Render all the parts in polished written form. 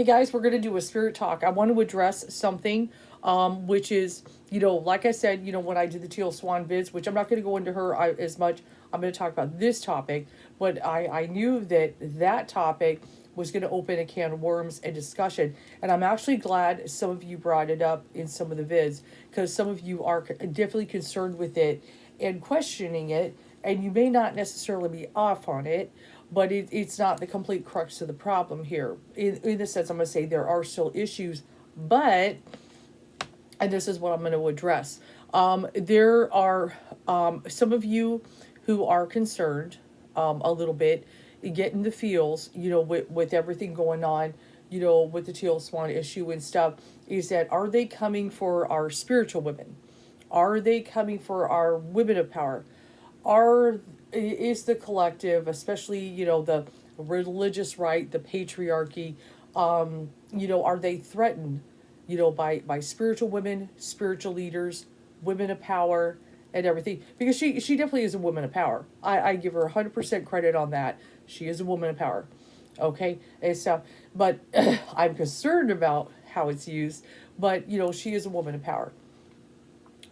Hey guys, we're going to do a spirit talk. I want to address something, which is, like I said, when I did the Teal Swan vids, which I'm not going to go into her as much. I'm going to talk about this topic, but I knew that that topic was going to open a can of worms and discussion. And I'm actually glad some of you brought it up in some of the vids, because some of you are definitely concerned with it and questioning it, and you may not necessarily be off on it, but it's not the complete crux of the problem here. In the sense, I'm going to say there are still issues, but, and this is what I'm going to address. There are some of you who are concerned a little bit, getting the feels, with everything going on, with the Teal Swan issue and stuff, is that are they coming for our spiritual women? Are they coming for our women of power? Is the collective, especially the religious right, the patriarchy, are they threatened, by spiritual women, spiritual leaders, women of power, and everything? Because she definitely is a woman of power. I give her 100% credit on that. She is a woman of power, okay, and stuff. But I'm concerned about how it's used. But she is a woman of power,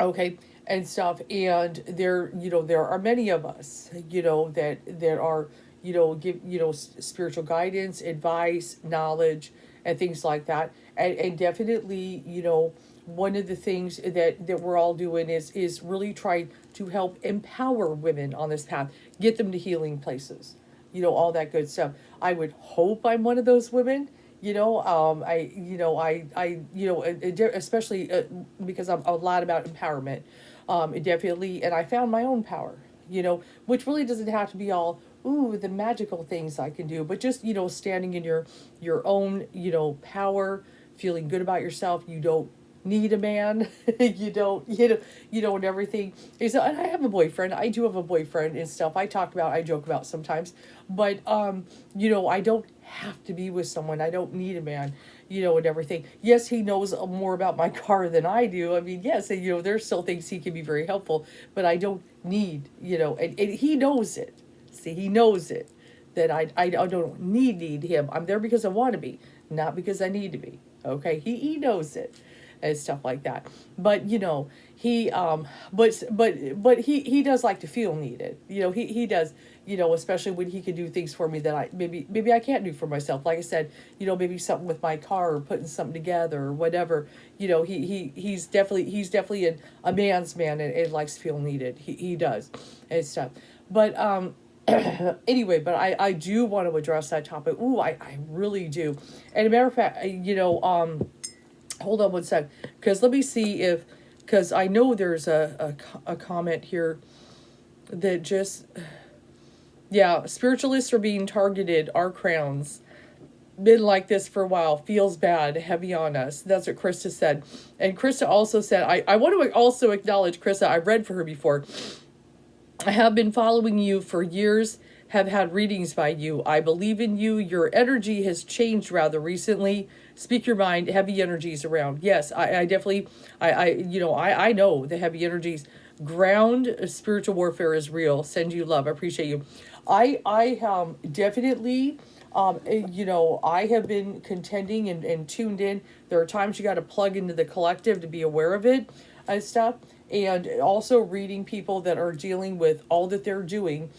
okay, and stuff. And there are many of us, that are, give, spiritual guidance, advice, knowledge, and things like that. And definitely, one of the things that we're all doing is really trying to help empower women on this path, get them to healing places, all that good stuff. I would hope I'm one of those women. Especially because I'm a lot about empowerment, definitely, and I found my own power, which really doesn't have to be all, ooh, the magical things I can do, but just, standing in your own, power, feeling good about yourself. You don't need a man. You don't, and everything. And I have a boyfriend. I do have a boyfriend and stuff. I joke about sometimes, but, I don't have to be with someone. I don't need a man, and everything. Yes, he knows more about my car than I do. I mean, yes, and, there's still things he can be very helpful, but I don't need, and he knows it. See, he knows it, that I don't need him. I'm there because I want to be, not because I need to be. Okay, he knows it and stuff like that. But he but he does like to feel needed. He does. Especially when he can do things for me that I maybe I can't do for myself. Like I said, maybe something with my car, or putting something together, or whatever. He's definitely a man's man, and likes to feel needed. He does and stuff. But anyway, but I do want to address that topic. Ooh, I really do. And a matter of fact, hold on one sec, because let me see if, because I know there's a comment here that just, yeah, spiritualists are being targeted, our crowns. Been like this for a while, feels bad, heavy on us. That's what Krista said. And Krista also said, I want to also acknowledge Krista, I've read for her before. I have been following you for years, have had readings by you. I believe in you. Your energy has changed rather recently. Speak your mind, heavy energies around. Yes, I definitely, I know the heavy energies. Ground spiritual warfare is real. Send you love. I appreciate you. I definitely, I have been contending and tuned in. There are times you got to plug into the collective to be aware of it and stuff. And also reading people that are dealing with all that they're doing.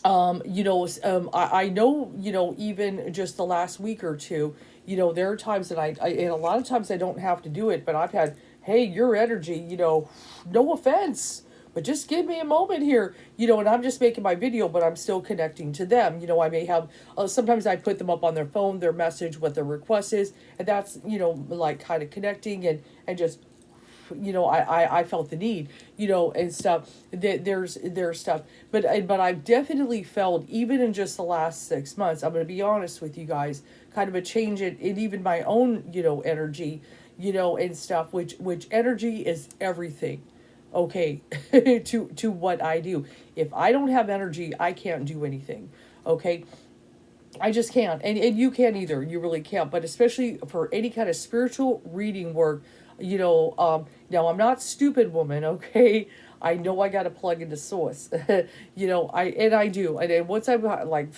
I know, even just the last week or two, there are times that I and a lot of times I don't have to do it, but I've had, hey, your energy, no offense, but just give me a moment here, and I'm just making my video, but I'm still connecting to them. I may have, sometimes I put them up on their phone, their message, what their request is, and that's, like kind of connecting and just, I felt the need, and stuff. There's stuff, but I've definitely felt, even in just the last 6 months, I'm going to be honest with you guys, kind of a change in even my own, energy, and stuff, which energy is everything. Okay, to what I do. If I don't have energy, I can't do anything. Okay. I just can't. And you can't either. You really can't. But especially for any kind of spiritual reading work, now I'm not stupid woman, okay? I know I got to plug into source. I do. And then once I'm like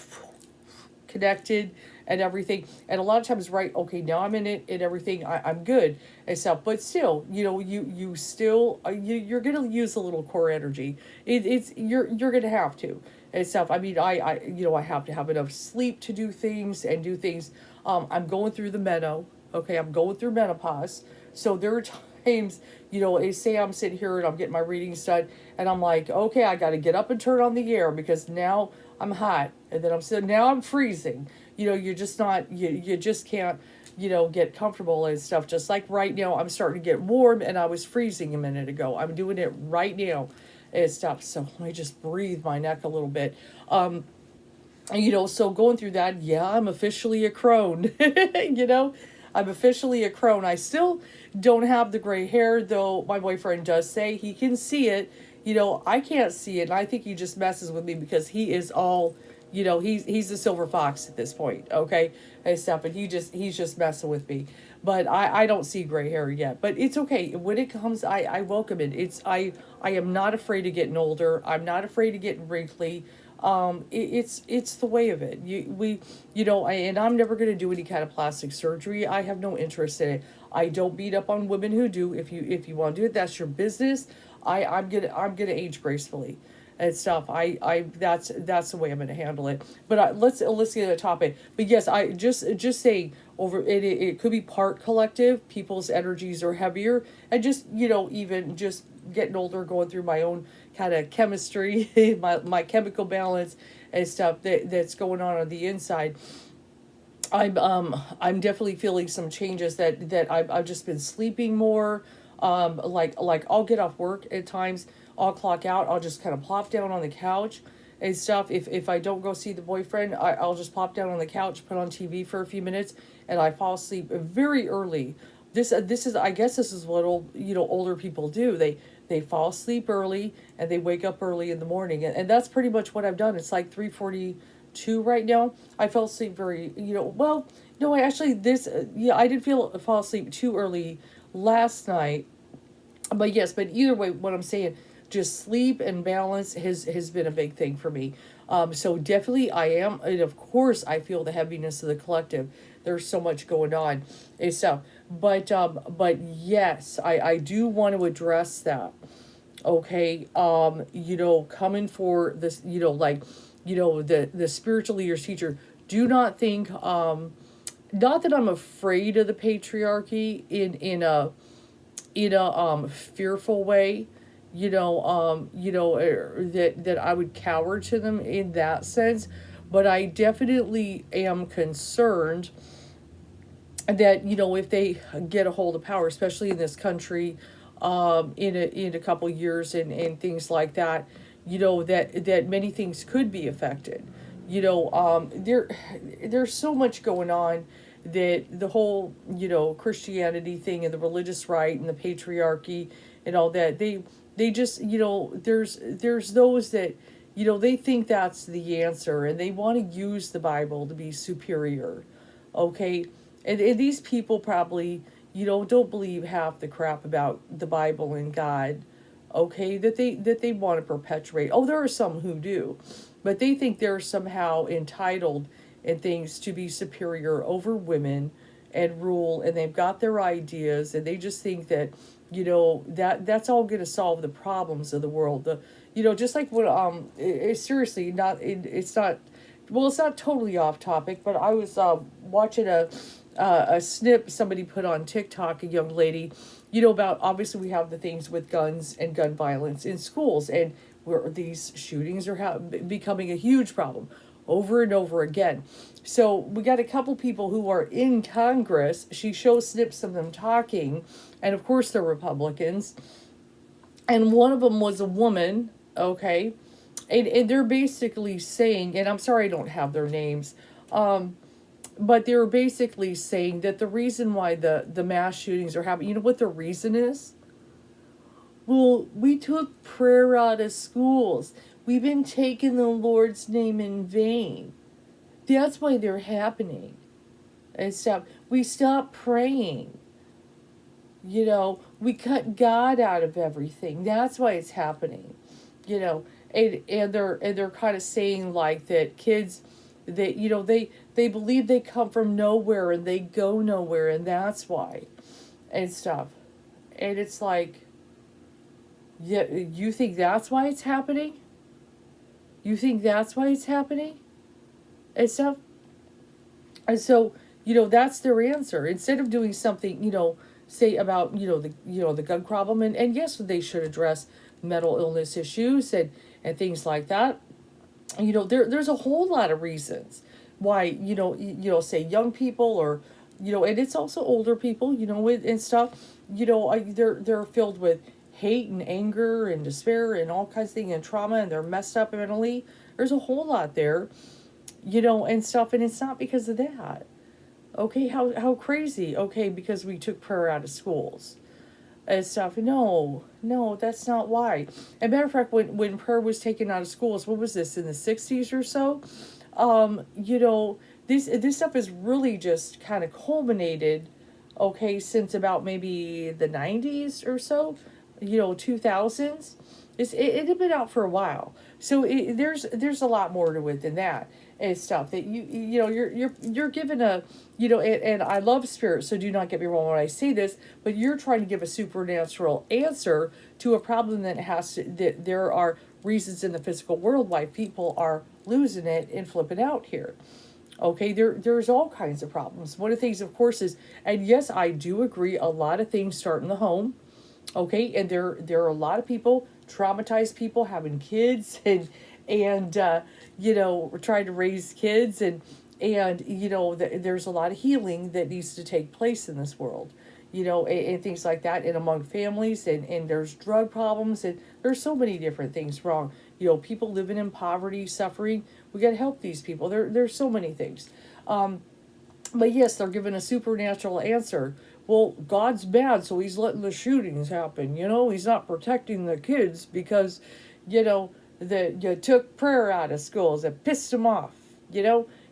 connected and everything. And a lot of times, right, okay, now I'm in it and everything, I'm good and stuff. But still, you still, you're going to use a little core energy. You're going to have to and stuff. I mean, I have to have enough sleep to do things and do things. I'm going through the okay, I'm going through menopause. So there are times, say I'm sitting here and I'm getting my readings done, and I'm like, okay, I got to get up and turn on the air because now I'm hot, and then now I'm freezing. You're just not, you just can't, get comfortable and stuff. Just like right now, I'm starting to get warm, and I was freezing a minute ago. I'm doing it right now and stuff. So let me just breathe my neck a little bit. So going through that, yeah, I'm officially a crone. I'm officially a crone. I still don't have the gray hair, though my boyfriend does say he can see it. I can't see it, and I think he just messes with me because he is all, he's a silver fox at this point, okay, and stuff, and he's just messing with me. But I don't see gray hair yet. But it's okay. When it comes, I welcome it. I am not afraid of getting older. I'm not afraid of getting wrinkly. It's the way of it. And I'm never going to do any kind of plastic surgery. I have no interest in it. I don't beat up on women who do. If you want to do it, that's your business. I'm gonna age gracefully and stuff. That's the way I'm gonna handle it. But let's get to the topic. But yes, I just saying, over it could be part collective. People's energies are heavier, and just even just getting older, going through my own kind of chemistry, my chemical balance and stuff that's going on the inside. I'm definitely feeling some changes that I've just been sleeping more. Like I'll get off work at times, I'll clock out, I'll just kind of plop down on the couch and stuff. If I don't go see the boyfriend, I'll just plop down on the couch, put on TV for a few minutes, and I fall asleep very early. This is, I guess this is what older people do. They fall asleep early and they wake up early in the morning, and that's pretty much what I've done. It's like 3:42 right now. I fell asleep very, well, no, I actually I did fall asleep too early last night. But yes, but either way, what I'm saying, just sleep and balance has been a big thing for me. So definitely I am, and of course I feel the heaviness of the collective. There's so much going on and stuff. But yes, I do want to address that. Okay. Coming for this, the spiritual leader's teacher. Do not think, not that I'm afraid of the patriarchy in a fearful way, that I would cower to them in that sense, but I definitely am concerned that if they get a hold of power, especially in this country, in a couple years and things like that, that many things could be affected. There's so much going on, that the whole Christianity thing and the religious right and the patriarchy and all that, they just there's those that they think that's the answer, and they want to use the Bible to be superior, okay, and these people probably don't believe half the crap about the Bible and God, okay, that they want to perpetuate. Oh, there are some who do, but they think they're somehow entitled and things to be superior over women and rule, and they've got their ideas, and they just think that that's all going to solve the problems of the world. Just like what it's seriously not, it's not, well, it's not totally off topic, but I was watching a snip somebody put on TikTok, a young lady, about, obviously we have the things with guns and gun violence in schools, and where these shootings are becoming a huge problem over and over again. So we got a couple people who are in Congress. She shows snips of them talking, and of course they're Republicans. And one of them was a woman, okay? And they're basically saying, and I'm sorry I don't have their names, but they were basically saying that the reason why the mass shootings are happening, you know what the reason is? Well, we took prayer out of schools. We've been taking the Lord's name in vain. That's why they're happening. And stuff. We stopped praying. We cut God out of everything. That's why it's happening. And they're kind of saying like that kids, They believe they come from nowhere and they go nowhere, and that's why, and stuff. And it's like, yeah, you think that's why it's happening? You think that's why it's happening? And stuff. And so, that's their answer. Instead of doing something, say about, the gun problem, and yes, they should address mental illness issues and things like that. There's a whole lot of reasons why, say young people, or, and it's also older people, and stuff, they're filled with hate and anger and despair and all kinds of things and trauma, and they're messed up mentally. There's a whole lot there, and stuff, and it's not because of that. Okay, how crazy. Okay, because we took prayer out of schools and stuff. No, that's not why. As a matter of fact, when prayer was taken out of schools, what was this, in the 60s or so? This stuff is really just kind of culminated, okay, since about maybe the 90s or so, 2000s. It had been out for a while. So there's a lot more to it than that and stuff, that you're given a, and I love spirit, so do not get me wrong when I say this, but you're trying to give a supernatural answer to a problem that there are reasons in the physical world why people are losing it and flipping out here. Okay, there's all kinds of problems. One of the things, of course, is, and yes, I do agree, a lot of things start in the home. Okay, and there are a lot of people, traumatized people, having kids, and trying to raise kids, and there's a lot of healing that needs to take place in this world, and things like that, and among families, and there's drug problems, and there's so many different things wrong. People living in poverty, suffering. We got to help these people. There's so many things. But yes, they're given a supernatural answer. Well, God's bad, so he's letting the shootings happen. He's not protecting the kids because, that you took prayer out of schools. It pissed him off.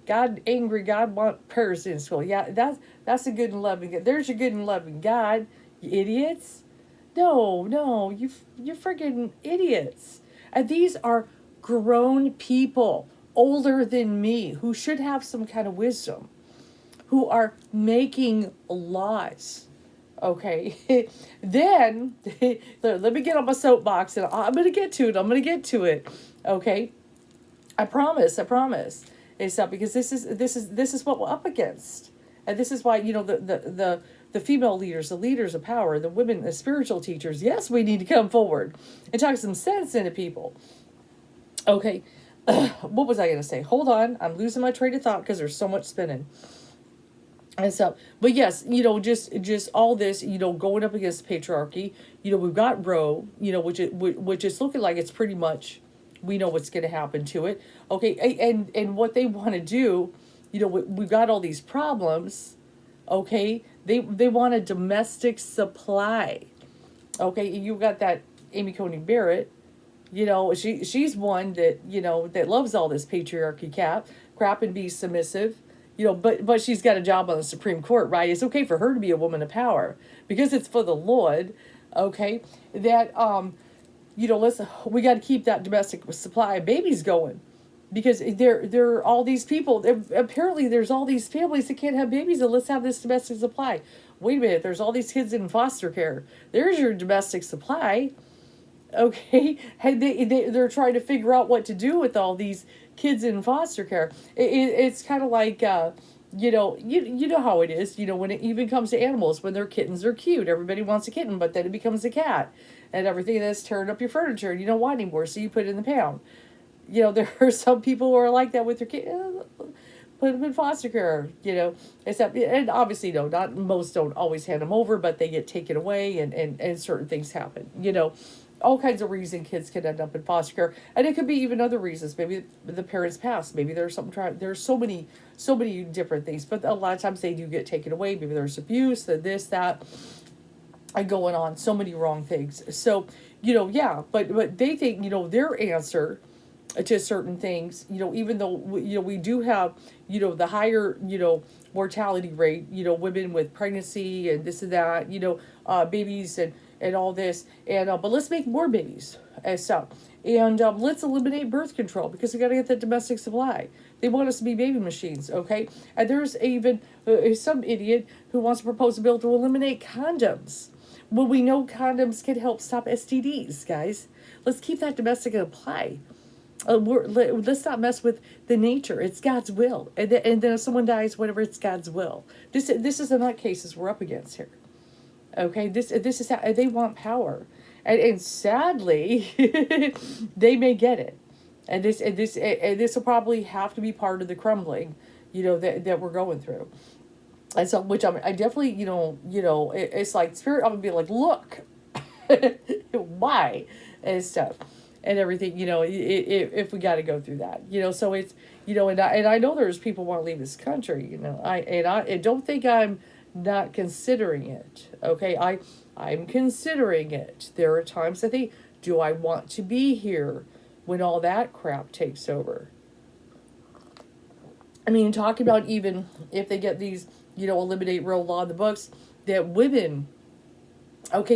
God angry. God want prayers in school. Yeah, that's a good and loving God. There's your good and loving God, you idiots. No, you're friggin' idiots. And these are grown people, older than me, who should have some kind of wisdom, who are making laws. Okay, then let me get on my soapbox, and I'm gonna get to it. Okay, I promise. It's not, because this is what we're up against, and this is why the female leaders, the leaders of power, the women, the spiritual teachers. Yes, we need to come forward and talk some sense into people. Okay, what was I gonna say? Hold on, I'm losing my train of thought because there's so much spinning. And so, but yes, just all this, going up against patriarchy. We've got Roe, which is looking like it's pretty much, we know what's going to happen to it. Okay, and what they want to do, we've got all these problems. Okay, they want a domestic supply. Okay, you've got that Amy Coney Barrett. She's one that that loves all this patriarchy crap and be submissive. But she's got a job on the Supreme Court, right? It's okay for her to be a woman of power because it's for the Lord, okay? That we got to keep that domestic supply of babies going, because there are all these people. Apparently, there's all these families that can't have babies, and let's have this domestic supply. Wait a minute, there's all these kids in foster care. There's your domestic supply, okay? And they're trying to figure out what to do with all these kids in foster care. It's kind of like you know how it is, when it even comes to animals. When they're kittens, they're cute, everybody wants a kitten, but then it becomes a cat and everything that's tearing up your furniture and you don't want anymore, so you put it in the pound. There are some people who are like that with their kids. Put them in foster care, except, and obviously, no, not most don't always hand them over, but they get taken away, and certain things happen, all kinds of reasons kids can end up in foster care. And it could be even other reasons. Maybe the parents passed. Maybe there's something, there's so many different things. But a lot of times they do get taken away. Maybe there's abuse, this, that, and going on. So many wrong things. So, yeah, but they think, their answer to certain things, even though, we do have, the higher, mortality rate, women with pregnancy and this and that, babies and all this, and but let's make more babies and stuff. And let's eliminate birth control because we got to get that domestic supply. They want us to be baby machines, okay? And there's even some idiot who wants to propose a bill to eliminate condoms. Well, we know condoms can help stop STDs, guys. Let's keep that domestic supply. Let's not mess with the nature. It's God's will. And then if someone dies, whatever, it's God's will. This is the nutcases we're up against here. Okay, this is how they want power, and sadly, they may get it, and this will probably have to be part of the crumbling, that we're going through, and so I definitely it's like spirit. I'm gonna be like, look, why, and stuff, and everything. If we got to go through that, so it's and I know there's people want to leave this country. I don't think I'm not considering it. Okay, I'm considering it. There are times I think, do I want to be here when all that crap takes over? I mean, talking about even if they get these, eliminate real law in the books, that women, if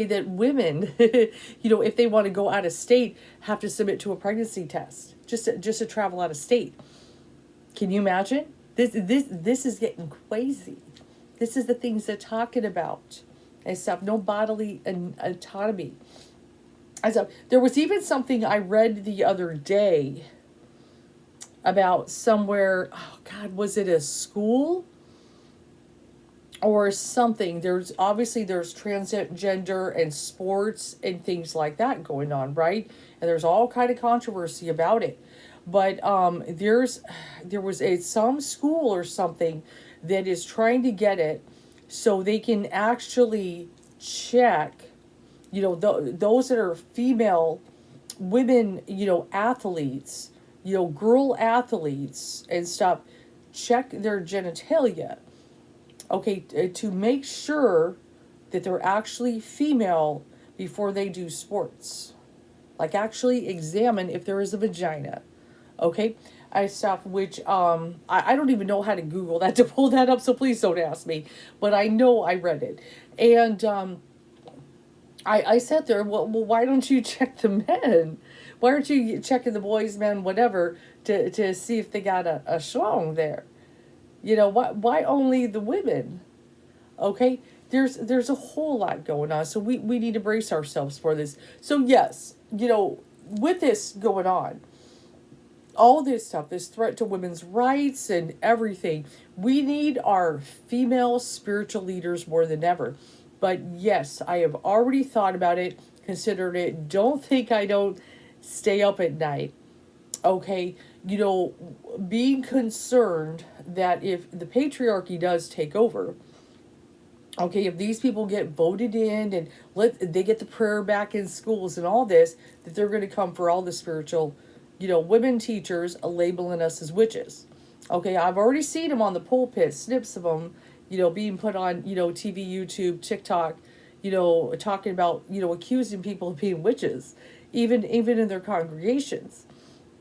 they want to go out of state, have to submit to a pregnancy test just to travel out of state. Can you imagine? This is getting crazy. This is the things they're talking about and stuff. No bodily autonomy. And so there was even something I read the other day about somewhere. Oh God, was it a school or something? There's transgender and sports and things like that going on, right? And there's all kind of controversy about it. But there was some school or something that is trying to get it so they can actually check, those that are female women, athletes, girl athletes and stuff, check their genitalia, okay, to make sure that they're actually female before they do sports. Like actually examine if there is a vagina, okay? Stuff which I don't even know how to Google that to pull that up, so please don't ask me. But I know I read it, and I sat there. Well, why don't you check the men? Why aren't you checking the boys, men, whatever, to see if they got a schlong there? Why only the women? Okay, there's a whole lot going on, so we need to brace ourselves for this. So yes, with this going on, all this stuff, this threat to women's rights and everything, we need our female spiritual leaders more than ever. But yes, I have already thought about it, considered it. Don't think I don't stay up at night. Okay, being concerned that if the patriarchy does take over, okay, if these people get voted in and they get the prayer back in schools and all this, that they're going to come for all the spiritual, women teachers labeling us as witches. Okay, I've already seen them on the pulpit, snips of them, being put on, TV, YouTube, TikTok, talking about, accusing people of being witches, even in their congregations,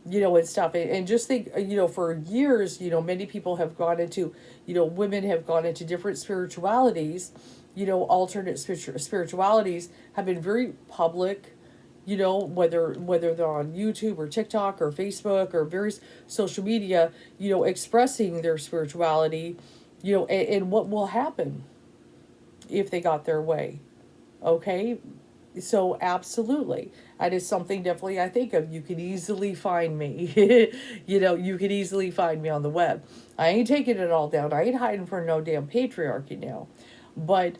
and stuff. And just think, for years, many people have gone into, women have gone into different spiritualities, alternate spiritualities have been very public, whether they're on YouTube or TikTok or Facebook or various social media, expressing their spirituality, and what will happen if they got their way. Okay? So absolutely. That is something definitely I think of. You can easily find me. You can easily find me on the web. I ain't taking it all down. I ain't hiding for no damn patriarchy now. But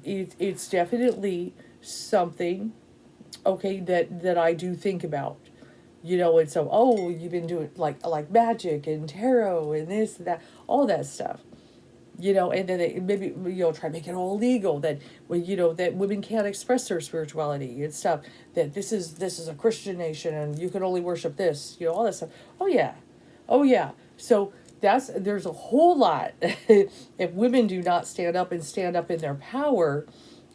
it's definitely something, okay, that I do think about. And so, you've been doing like magic and tarot and this and that, all that stuff. And then they maybe, try to make it all legal, that, that women can't express their spirituality and stuff, that this is a Christian nation and you can only worship this, all that stuff. Oh yeah. So there's a whole lot. If women do not stand up in their power,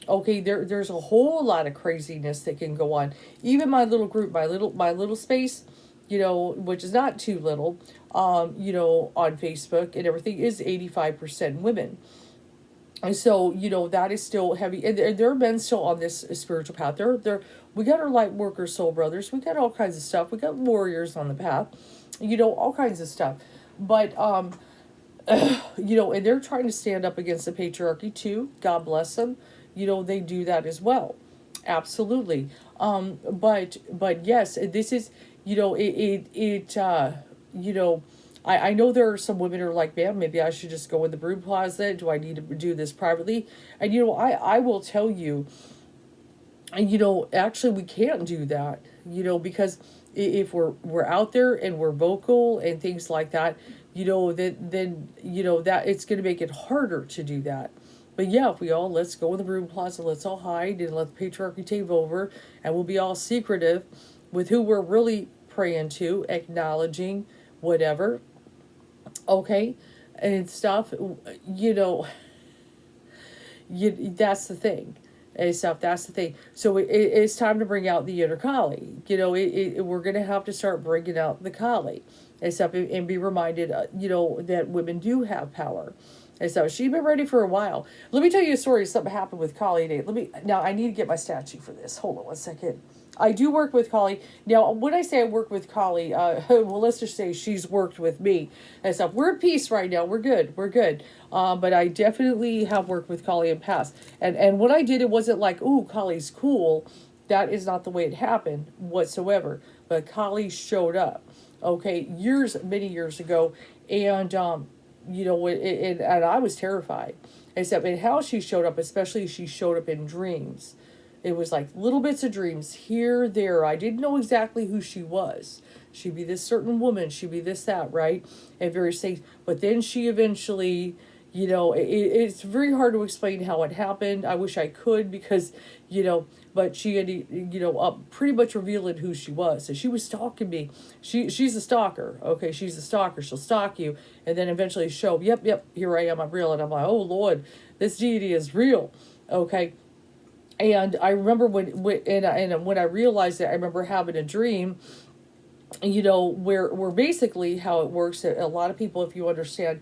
okay, there's a whole lot of craziness that can go on. Even my little group, my little space, which is not too little, on Facebook and everything, is 85% women. And so, that is still heavy. And there are men still on this spiritual path. We got our light workers, soul brothers. We got all kinds of stuff. We got warriors on the path, all kinds of stuff. But, and they're trying to stand up against the patriarchy too. God bless them. They do that as well. Absolutely. But yes, this is, I know there are some women who are like, man, maybe I should just go in the broom closet. Do I need to do this privately? And, I will tell you, and, actually we can't do that, because if we're out there and we're vocal and things like that, then that it's going to make it harder to do that. But yeah, if let's go in the broom closet, let's all hide and let the patriarchy take over, and we'll be all secretive with who we're really praying to, acknowledging whatever, okay, and stuff, that's the thing. And stuff, that's the thing. So it's time to bring out the inner Kali. We're going to have to start bringing out the Kali and stuff, and be reminded, that women do have power. And so she's been ready for a while. Let me tell you a story. Something happened with Kali today. Now I need to get my statue for this. Hold on one second. I do work with Kali. Now, when I say I work with Kali, well, let's just say she's worked with me and stuff. We're at peace right now. We're good. We're good. But I definitely have worked with Kali in the past. And when I did, it wasn't like, ooh, Kali's cool. That is not the way it happened whatsoever. But Kali showed up, okay, many years ago. And, and I was terrified. Except in how she showed up, especially she showed up in dreams. It was like little bits of dreams here, there. I didn't know exactly who she was. She'd be this certain woman. She'd be this, that, right? And various things. But then she eventually, it's very hard to explain how it happened. I wish I could because, but she had, pretty much revealed who she was. So she was stalking me. She's a stalker. Okay, she's a stalker. She'll stalk you. And then eventually show, yep, here I am. I'm real. And I'm like, oh, Lord, this deity is real. Okay. And I remember when I realized it, I remember having a dream, where basically how it works. A lot of people, if you understand,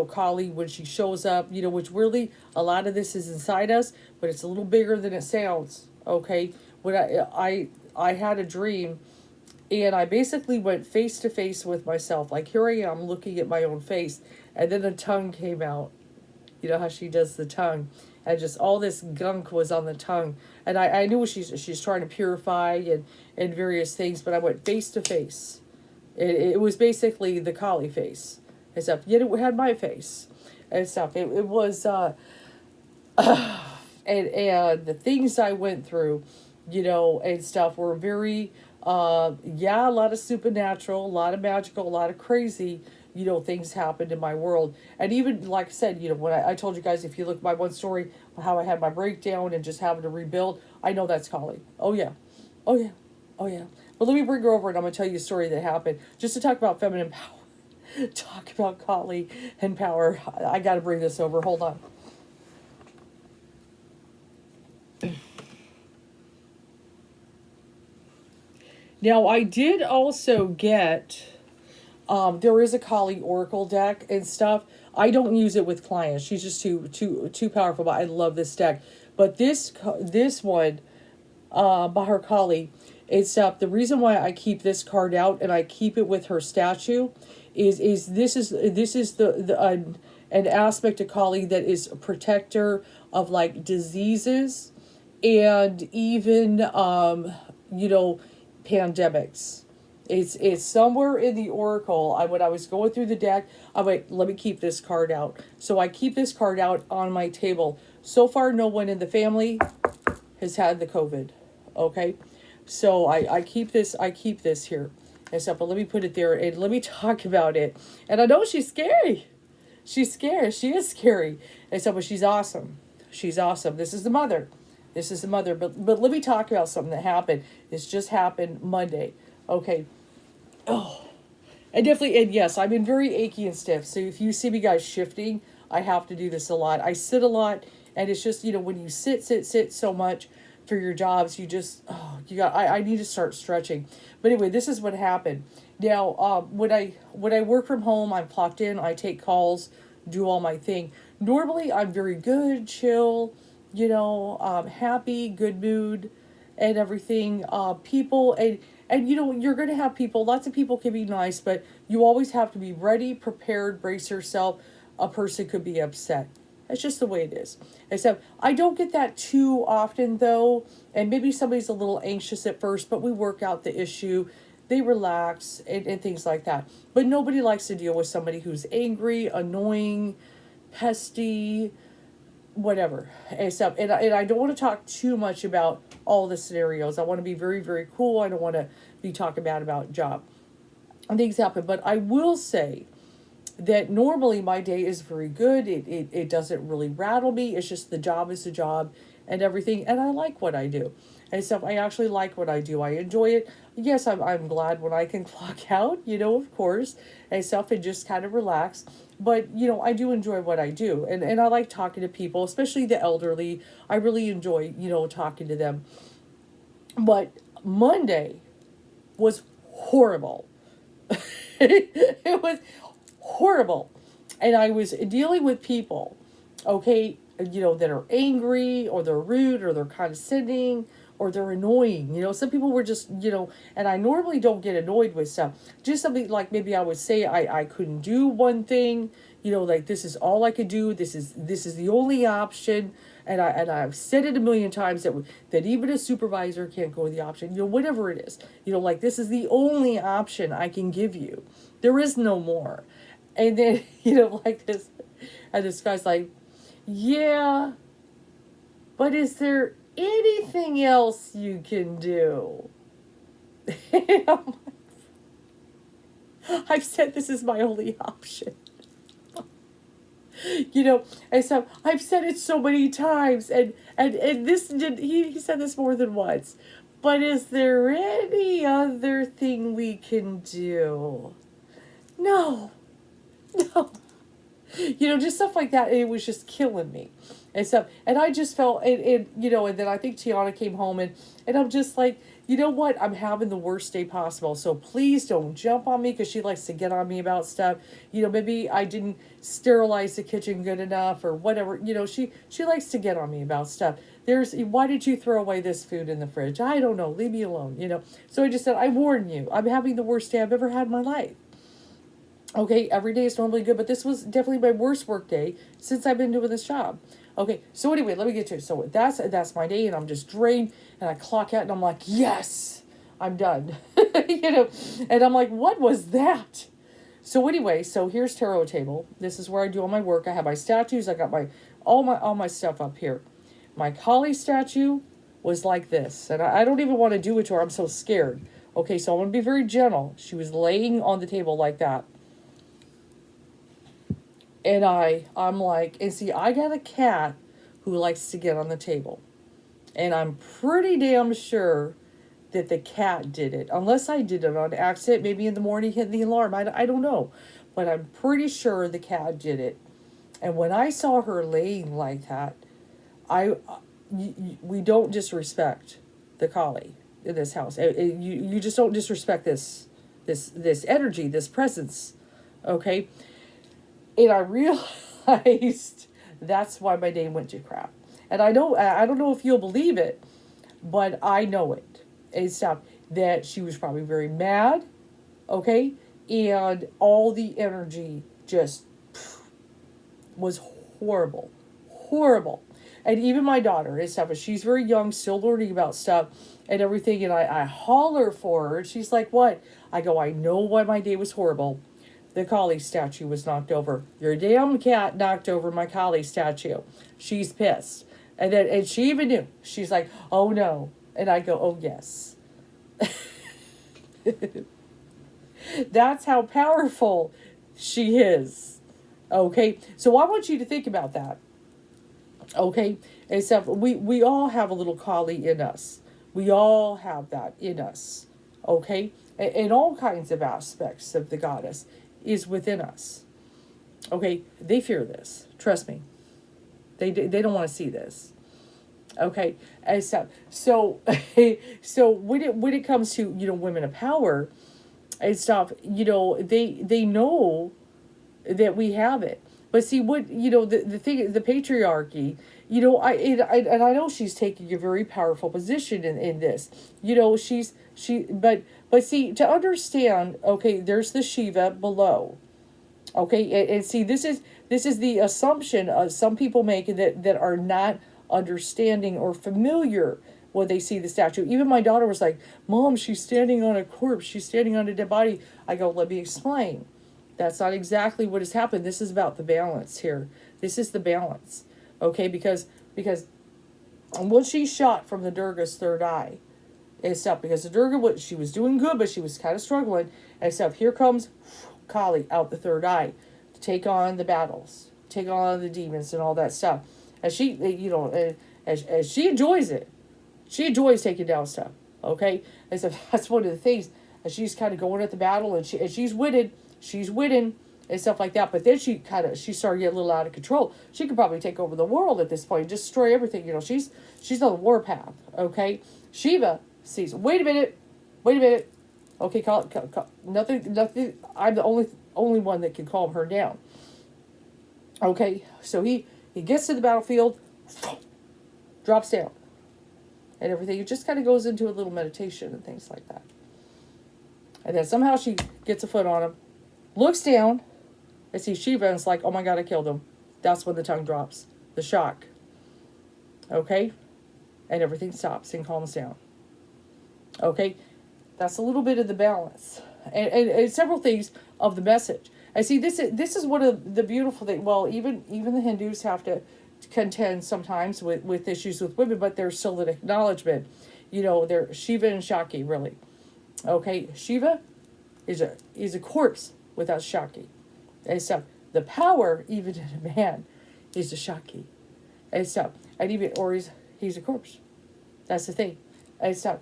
Kali, when she shows up, which really a lot of this is inside us, but it's a little bigger than it sounds. Okay, when I had a dream, and I basically went face to face with myself, like here I am looking at my own face, and then the tongue came out. You know how she does the tongue. And just all this gunk was on the tongue. And I knew she's trying to purify and various things, but I went face to face. It was basically the Kali face and stuff. Yet it had my face and stuff. It was, and the things I went through, and stuff were very, a lot of supernatural, a lot of magical, a lot of crazy, things happened in my world. And even, like I said, when I told you guys, if you look at my one story, how I had my breakdown and just having to rebuild, I know that's Kali. Oh, yeah. Oh, yeah. Oh, yeah. But let me bring her over and I'm going to tell you a story that happened just to talk about feminine power. Talk about Kali and power. I got to bring this over. Hold on. Now, I did also get... there is a Kali Oracle deck and stuff. I don't use it with clients. She's just too powerful. But I love this deck. But this one, by her Kali, it's stuff. The reason why I keep this card out and I keep it with her statue, is this is the an aspect of Kali that is a protector of like diseases and even pandemics. It's somewhere in the oracle. When I was going through the deck, I'm like, let me keep this card out. So I keep this card out on my table. So far, no one in the family has had the COVID. Okay, so I keep this here and stuff. But let me put it there and let me talk about it. And I know she's scary. She's scary. She is scary and stuff. But she's awesome. She's awesome. This is the mother. But let me talk about something that happened. This just happened Monday. Okay. Oh. And yes, I've been very achy and stiff. So if you see me guys shifting, I have to do this a lot. I sit a lot, and it's just, when you sit so much for your jobs, you just, I need to start stretching. But anyway, this is what happened. Now, when I work from home, I'm clocked in, I take calls, do all my thing. normally I'm very good, chill, happy, good mood, and everything. People and you're gonna have people. Lots of people can be nice, but you always have to be ready, prepared, brace yourself. A person could be upset. It's just the way it is. Except I don't get that too often though, and maybe somebody's a little anxious at first, but we work out the issue. They relax and things like that. But nobody likes to deal with somebody who's angry, annoying, pesty, whatever. And I don't want to talk too much about all the scenarios. I want to be very, very cool. I don't want to be talking bad about job and things happen. But I will say that normally my day is very good. It doesn't really rattle me. It's just the job is the job and everything. And I like what I do. And so I actually like what I do. I enjoy it. Yes, I'm glad when I can clock out, of course, and stuff and just kind of relax. But, I do enjoy what I do. And I like talking to people, especially the elderly. I really enjoy, talking to them. But Monday was horrible. It was horrible. And I was dealing with people, okay, that are angry or they're rude or they're condescending or they're annoying. Some people were just, and I normally don't get annoyed with stuff. Just something like maybe I would say I couldn't do one thing, like this is all I could do. This is the only option. And I've said it a million times that even a supervisor can't go with the option, whatever it is, like this is the only option I can give you. There is no more. And then, like this, and this guy's like, yeah, but is there anything else you can do? And I'm like, I've said this is my only option. And so I've said it so many times, and this did he said this more than once. But is there any other thing we can do? No. No. Just stuff like that. It was just killing me. And I just felt, and then I think Tiana came home and I'm just like, you know what? I'm having the worst day possible. So please don't jump on me because she likes to get on me about stuff. Maybe I didn't sterilize the kitchen good enough or whatever. She likes to get on me about stuff. Why did you throw away this food in the fridge? I don't know. Leave me alone, So I just said, I warn you, I'm having the worst day I've ever had in my life. Okay, every day is normally good, but this was definitely my worst work day since I've been doing this job. Okay, so anyway, let me get to it. So that's my day, and I'm just drained, and I clock out, and I'm like, yes, I'm done. And I'm like, what was that? So anyway, so here's tarot table. This is where I do all my work. I have my statues. I got all my stuff up here. My Kali statue was like this, and I don't even want to do it to her. I'm so scared. Okay, so I want to be very gentle. She was laying on the table like that. And I'm like, and see, I got a cat who likes to get on the table. And I'm pretty damn sure that the cat did it. Unless I did it on accident, maybe in the morning hitting the alarm. I don't know. But I'm pretty sure the cat did it. And when I saw her laying like that, we don't disrespect the collie in this house. You just don't disrespect this energy, this presence. Okay? And I realized that's why my day went to crap. And I don't know if you'll believe it, but I know it. And stuff that she was probably very mad, okay? And all the energy just was horrible. Horrible. And even my daughter and stuff, she's very young, still learning about stuff and everything. And I holler for her. And she's like, what? I go, I know why my day was horrible. The Kali statue was knocked over. Your damn cat knocked over my Kali statue. She's pissed. And she even knew. She's like, oh no. And I go, oh yes. That's how powerful she is. Okay? So I want you to think about that. Okay? Except we all have a little Kali in us. We all have that in us. Okay? In all kinds of aspects of the goddess is within us. Okay, they fear this. Trust me. They don't want to see this. Okay, and so so when it comes to women of power and stuff, they know that we have it. But see what the thing, the patriarchy. And I know she's taking a very powerful position in this. But see, to understand, okay, there's the Shiva below. Okay, and see, this is the assumption some people make that are not understanding or familiar when they see the statue. Even my daughter was like, "Mom, she's standing on a corpse. She's standing on a dead body." I go, "Let me explain. That's not exactly what has happened. This is about the balance here. This is the balance, okay? Because once she's shot from the Durga's third eye, and stuff, because the Durga, she was doing good, but she was kind of struggling, and stuff. Here comes Kali out the third eye to take on the battles, take on the demons and all that stuff. And she, as she enjoys it, she enjoys taking down stuff. Okay, and so that's one of the things. And she's kind of going at the battle, and she's winning, and stuff like that. But then she started getting a little out of control. She could probably take over the world at this point, destroy everything. She's on the warpath. Okay, Shiva sees. Wait a minute. Okay, nothing. I'm the only one that can calm her down. Okay, so he gets to the battlefield, drops down, and everything. It just kind of goes into a little meditation and things like that. And then somehow she gets a foot on him, looks down, and sees Shiva, and it's like, oh my God, I killed him. That's when the tongue drops, the shock. Okay, and everything stops and calms down. Okay, that's a little bit of the balance, and several things of the message. I see this is one of the beautiful things. Well, even the Hindus have to contend sometimes with issues with women, but there's still an acknowledgement. They're Shiva and Shakti, really. Okay, Shiva is a corpse without Shakti, and stuff. The power, even in a man, is the Shakti, and stuff. And even he's a corpse. That's the thing, and stuff.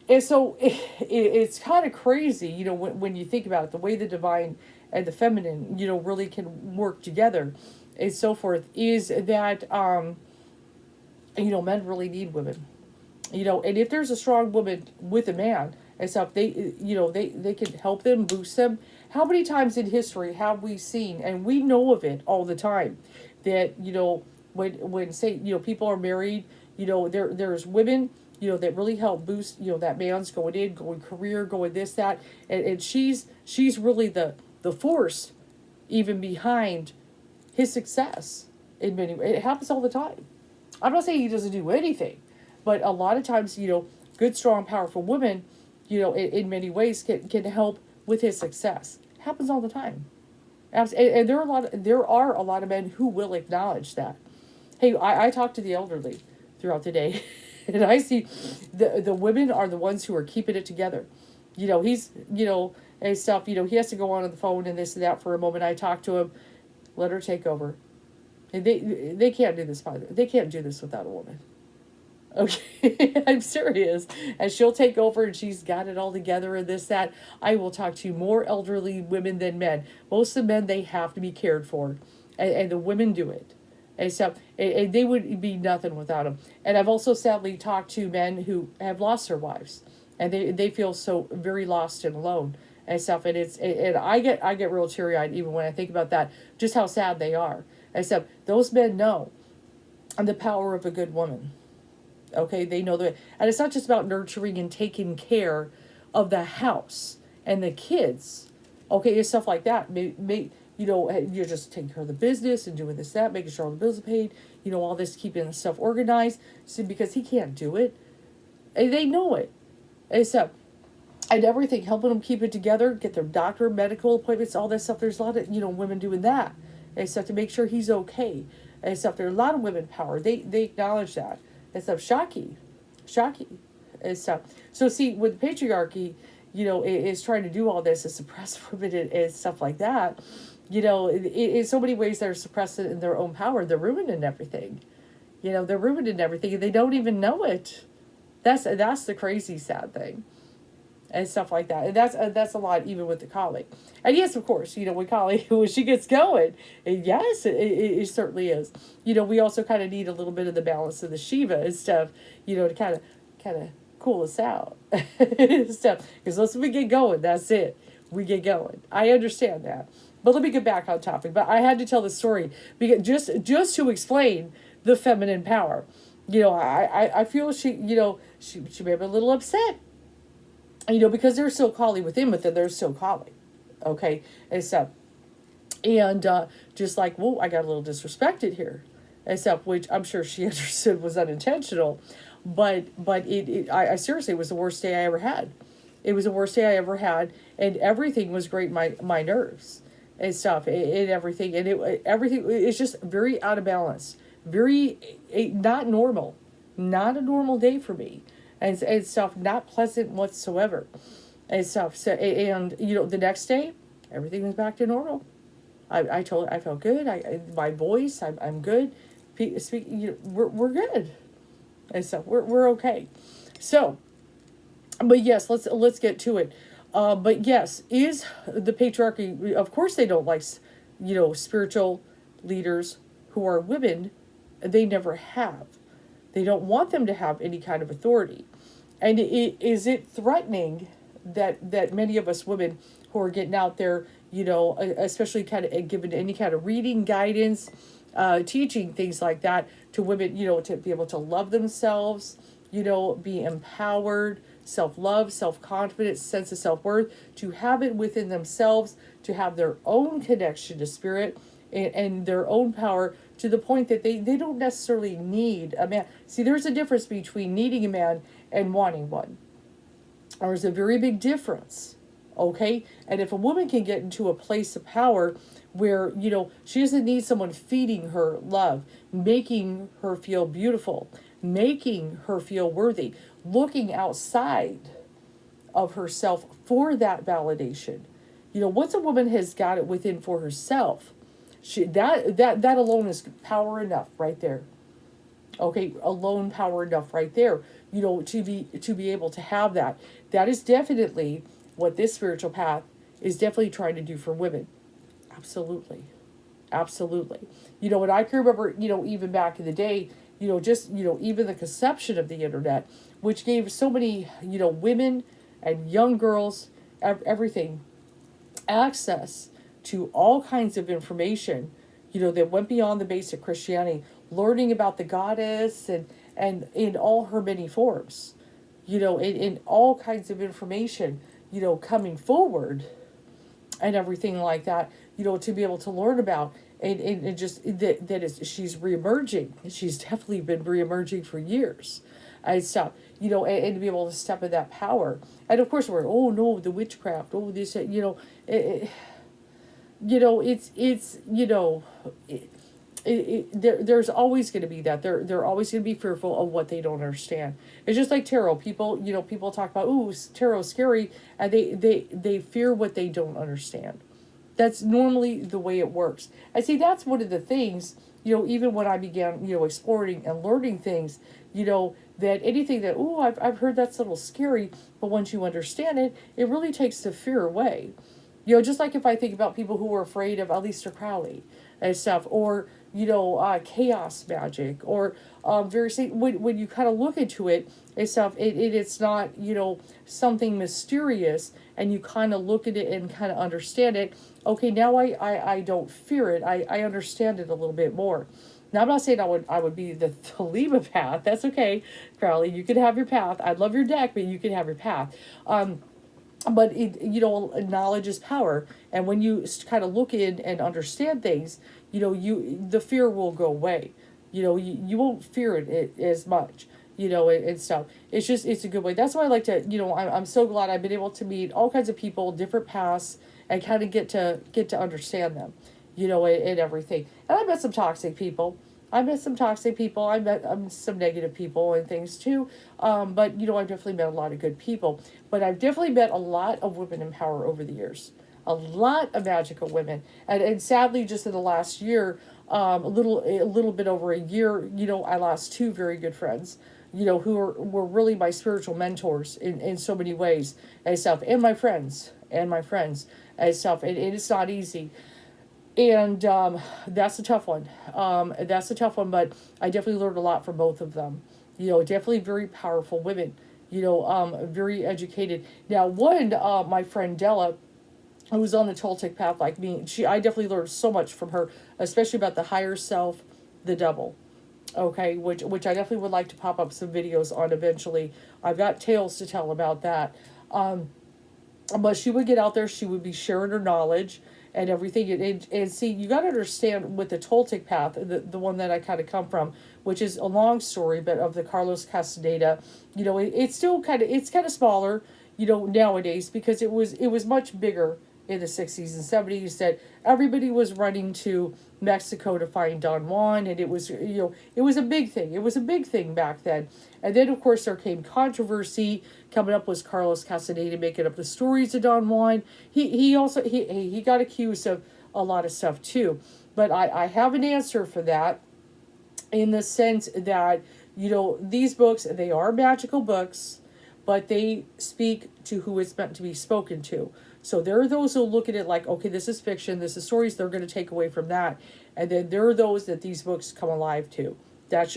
And so it's kind of crazy, when you think about it, the way the divine and the feminine, really can work together and so forth, is that, men really need women, and if there's a strong woman with a man and stuff, they can help them, boost them. How many times in history have we seen, and we know of it all the time, that, when say, people are married, there's women, that really help boost, that man's going career, going this, that, and she's really the force even behind his success in many ways. It happens all the time. I'm not saying he doesn't do anything, but a lot of times, good, strong, powerful women, in many ways can help with his success. It happens all the time. And there are a lot of men who will acknowledge that. Hey, I talk to the elderly throughout the day. And I see the women are the ones who are keeping it together. He's, and stuff, he has to go on the phone and this and that for a moment. I talk to him, let her take over. And they can't do this they can't do this without a woman. Okay, I'm serious. And she'll take over, and she's got it all together and this, that. I will talk to more elderly women than men. Most of the men, they have to be cared for. And the women do it. And stuff, and they would be nothing without them. And I've also sadly talked to men who have lost their wives, and they feel so very lost and alone and stuff. And I get real teary eyed even when I think about that, just how sad they are. And stuff. Those men know the power of a good woman. Okay, they know that, and it's not just about nurturing and taking care of the house and the kids. Okay, it's stuff like that. You're just taking care of the business and doing this, that, making sure all the bills are paid, all this, keeping the stuff organized. So, because he can't do it. And they know it. And everything, helping them keep it together, get their doctor, medical appointments, all that stuff. There's a lot of, women doing that. And stuff to make sure he's okay. And stuff, there's a lot of women power. They acknowledge that. And stuff, Shaki. And stuff. So see, with the patriarchy, is trying to do all this to suppress women and stuff like that. In so many ways they're suppressed in their own power. They're ruining everything. They're ruining everything, and they don't even know it. That's the crazy, sad thing. And stuff like that. And that's a lot even with the Kali. And yes, of course, when Kali, when she gets going, and yes, it certainly is. We also kind of need a little bit of the balance of the Shiva and stuff, to kind of cool us out. Stuff. Because once we get going, that's it. We get going. I understand that. But let me get back on topic. But I had to tell this story because just to explain the feminine power. I feel she may be a little upset, because they're so collie within, but then they're so collie. Okay. And just like, whoa, I got a little disrespected here. Except, which I'm sure she understood was unintentional. But I seriously, it was the worst day I ever had. It was the worst day I ever had. And everything was great, my nerves and stuff and everything. And everything is just very out of balance. Very, not normal. Not a normal day for me. And stuff, not pleasant whatsoever. And stuff. So, and, the next day, everything was back to normal. I felt good. My voice, I'm good. Speak, we're good, and so we're okay. So, but yes, let's get to it. But yes, is the patriarchy? Of course, they don't like, spiritual leaders who are women. They never have. They don't want them to have any kind of authority, and is it threatening that many of us women who are getting out there, especially kind of given any kind of reading guidance, teaching things like that to women, to be able to love themselves, be empowered, self-love, self-confidence, sense of self-worth, to have it within themselves, to have their own connection to spirit and their own power to the point that they don't necessarily need a man. See, there's a difference between needing a man and wanting one. There's a very big difference. Okay? And if a woman can get into a place of power where, she doesn't need someone feeding her love, making her feel beautiful, making her feel worthy, looking outside of herself for that validation. Once a woman has got it within for herself, that alone is power enough right there. Okay, alone power enough right there, to be able to have that. That is definitely what this spiritual path is definitely trying to do for women. Absolutely. Absolutely. What I can remember, even back in the day, just, even the conception of the internet, which gave so many, women and young girls, everything, access to all kinds of information, that went beyond the basic Christianity, learning about the goddess and in all her many forms, in all kinds of information, coming forward and everything like that, to be able to learn about and just that is, she's reemerging. She's definitely been reemerging for years and stuff, and to be able to step in that power. And of course we're, oh no, the witchcraft, oh this, there's always going to be that. They're always going to be fearful of what they don't understand. It's just like tarot. People, people talk about, ooh, tarot's scary, and they fear what they don't understand. That's normally the way it works. I see that's one of the things, even when I began, exploring and learning things, that anything that, ooh, I've heard that's a little scary, but once you understand it, it really takes the fear away. Just like if I think about people who are afraid of Aleister Crowley and stuff, or, chaos magic, or when you kind of look into it and stuff, it's not, something mysterious, and you kind of look at it and kind of understand it. Okay, now I don't fear it. I understand it a little bit more. Now, I'm not saying I would be the Thelema path. That's okay, Crowley. You can have your path. I love your deck, but you can have your path. But knowledge is power, and when you kind of look in and understand things, the fear will go away. You won't fear it as much. And stuff. It's a good way. That's why I like to. I'm so glad I've been able to meet all kinds of people, different paths, and kind of get to understand them. And everything. And I met some toxic people. I met some some negative people and things too. But I've definitely met a lot of good people. But I've definitely met a lot of women in power over the years. A lot of magical women. And sadly, just in the last year, a little bit over a year, I lost two very good friends, who were really my spiritual mentors in so many ways and stuff. And my friends and stuff. And it's not easy. And that's a tough one. But I definitely learned a lot from both of them. Definitely very powerful women. Very educated. Now, one, my friend Della, who's on the Toltec path like me. I definitely learned so much from her, especially about the higher self, the double. Okay, which I definitely would like to pop up some videos on eventually. I've got tales to tell about that. But she would get out there, she would be sharing her knowledge and everything. And see, you got to understand with the Toltec path, the one that I kind of come from, which is a long story, but of the Carlos Castaneda, it's still it's kind of smaller, nowadays, because it was much bigger in the 60s and 70s, that everybody was running to Mexico to find Don Juan, and it was a big thing. It was a big thing back then. And then, of course, there came controversy. Coming up was Carlos Castaneda making up the stories of Don Juan. He also he got accused of a lot of stuff too. But I have an answer for that, in the sense that, these books, they are magical books, but they speak to who it's meant to be spoken to. So there are those who look at it like, okay, this is fiction, this is stories, they're going to take away from that. And then there are those that these books come alive to. That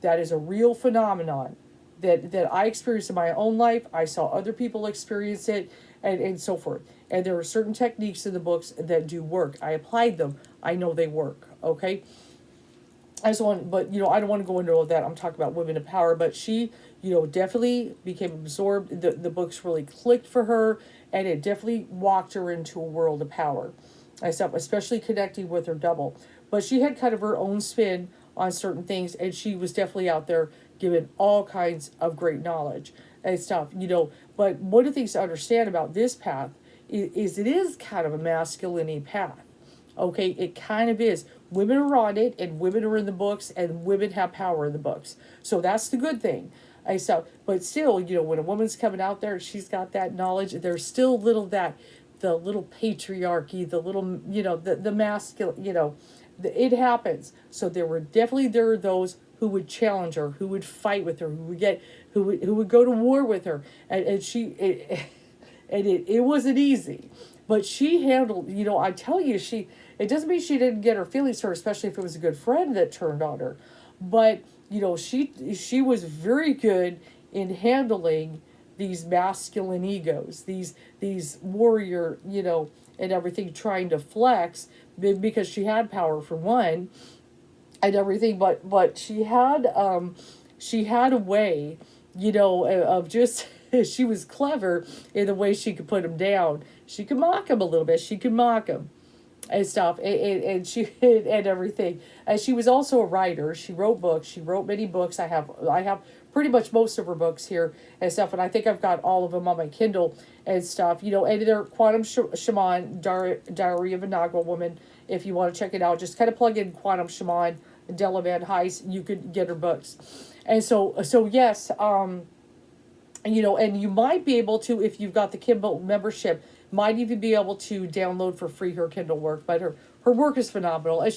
is a real phenomenon that I experienced in my own life. I saw other people experience it, and so forth. And there are certain techniques in the books that do work. I applied them. I know they work, okay? But I don't want to go into all that. I'm talking about women in power, but she, definitely became absorbed. The books really clicked for her, and it definitely walked her into a world of power. Especially connecting with her double. But she had kind of her own spin on certain things, and she was definitely out there giving all kinds of great knowledge and stuff, But one of the things to understand about this path is it is kind of a masculinity path. Okay, it kind of is. Women are on it, and women are in the books, and women have power in the books. So that's the good thing. But still, when a woman's coming out there and she's got that knowledge, there's still the little patriarchy, the little, the masculine, it happens. So there are those who would challenge her, who would fight with her, who would go to war with her, and it wasn't easy. But she handled, I tell you, it doesn't mean she didn't get her feelings hurt, especially if it was a good friend that turned on her. But, she was very good in handling these masculine egos, these warrior, and everything, trying to flex, because she had power for one, and everything, but she had a way, of just she was clever in the way she could put him down. She could mock him a little bit. She could mock him and stuff, and she and everything. And she was also a writer. She wrote books. She wrote many books. I have pretty much most of her books here and stuff, and I think I've got all of them on my Kindle and stuff. And they're Quantum Shaman, Diary of a Naga Woman. If you want to check it out, just kind of plug in Quantum Shaman, Della Van Heist. You could get her books, and so yes, and you might be able to, if you've got the Kindle membership, might even be able to download for free her Kindle work. But her work is phenomenal, and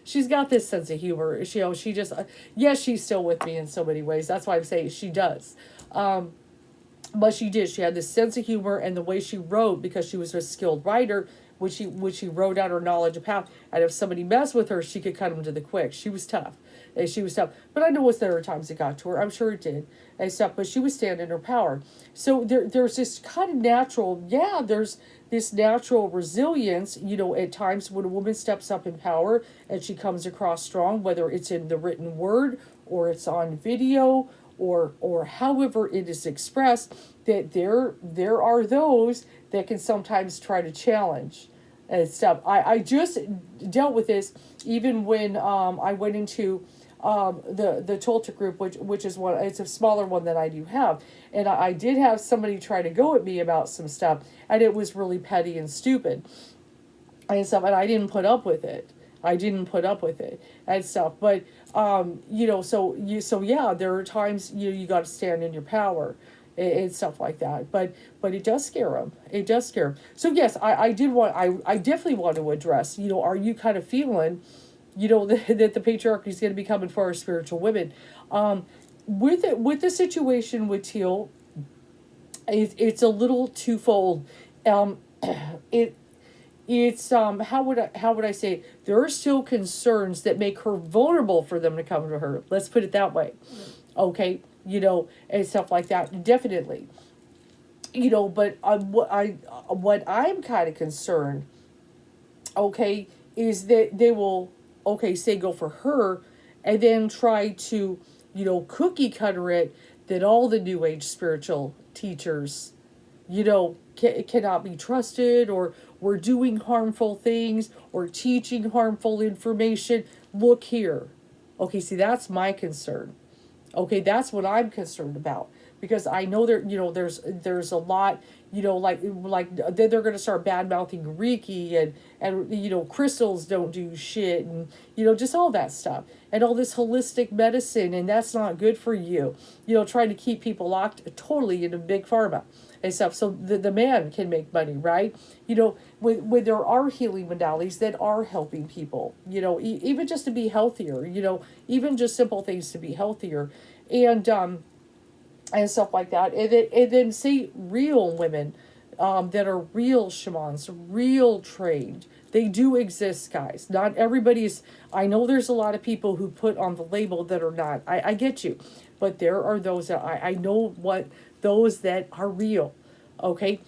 she's got this sense of humor. She just yes, she's still with me in so many ways. That's why I'm saying she does. But she did. She had this sense of humor, and the way she wrote, because she was a skilled writer, when she wrote out her knowledge of how, and if somebody messed with her, she could cut them to the quick. She was tough. And she was tough. But I know there were times it got to her. I'm sure it did. And stuff. But she was standing in her power. So there's this kind of natural, there's this natural resilience, at times when a woman steps up in power and she comes across strong, whether it's in the written word or it's on video or however it is expressed, that there are those that can sometimes try to challenge and stuff. I just dealt with this even when I went into the Toltec group, which is one, it's a smaller one that I do have, and I did have somebody try to go at me about some stuff, and it was really petty and stupid and stuff, and I didn't put up with it. And stuff. But there are times you got to stand in your power and stuff like that. But it does scare them. It does scare them. So yes, I definitely want to address. Are you kind of feeling, that the patriarchy is going to be coming for our spiritual women? With the situation with Teal, it's a little twofold. It's how would I say it? There are still concerns that make her vulnerable for them to come to her. Let's put it that way. Okay, and stuff like that. Definitely. But what I'm kind of concerned, okay, is that they will, okay, say go for her, and then try to, cookie cutter it, that all the new age spiritual teachers, cannot be trusted, or we're doing harmful things, or teaching harmful information. Look here. Okay, see, that's my concern. Okay, that's what I'm concerned about, because I know there's a lot, like then they're going to start bad mouthing Reiki, and crystals don't do shit, and just all that stuff, and all this holistic medicine, and that's not good for you. Trying to keep people locked totally into big pharma and stuff, so the man can make money, right? When there are healing modalities that are helping people, even just to be healthier, even just simple things to be healthier, and stuff like that. And then see real women, that are real shamans, real trained. They do exist, guys. Not everybody's. I know there's a lot of people who put on the label that are not. I get you, but there are those that I know what those that are real. Okay,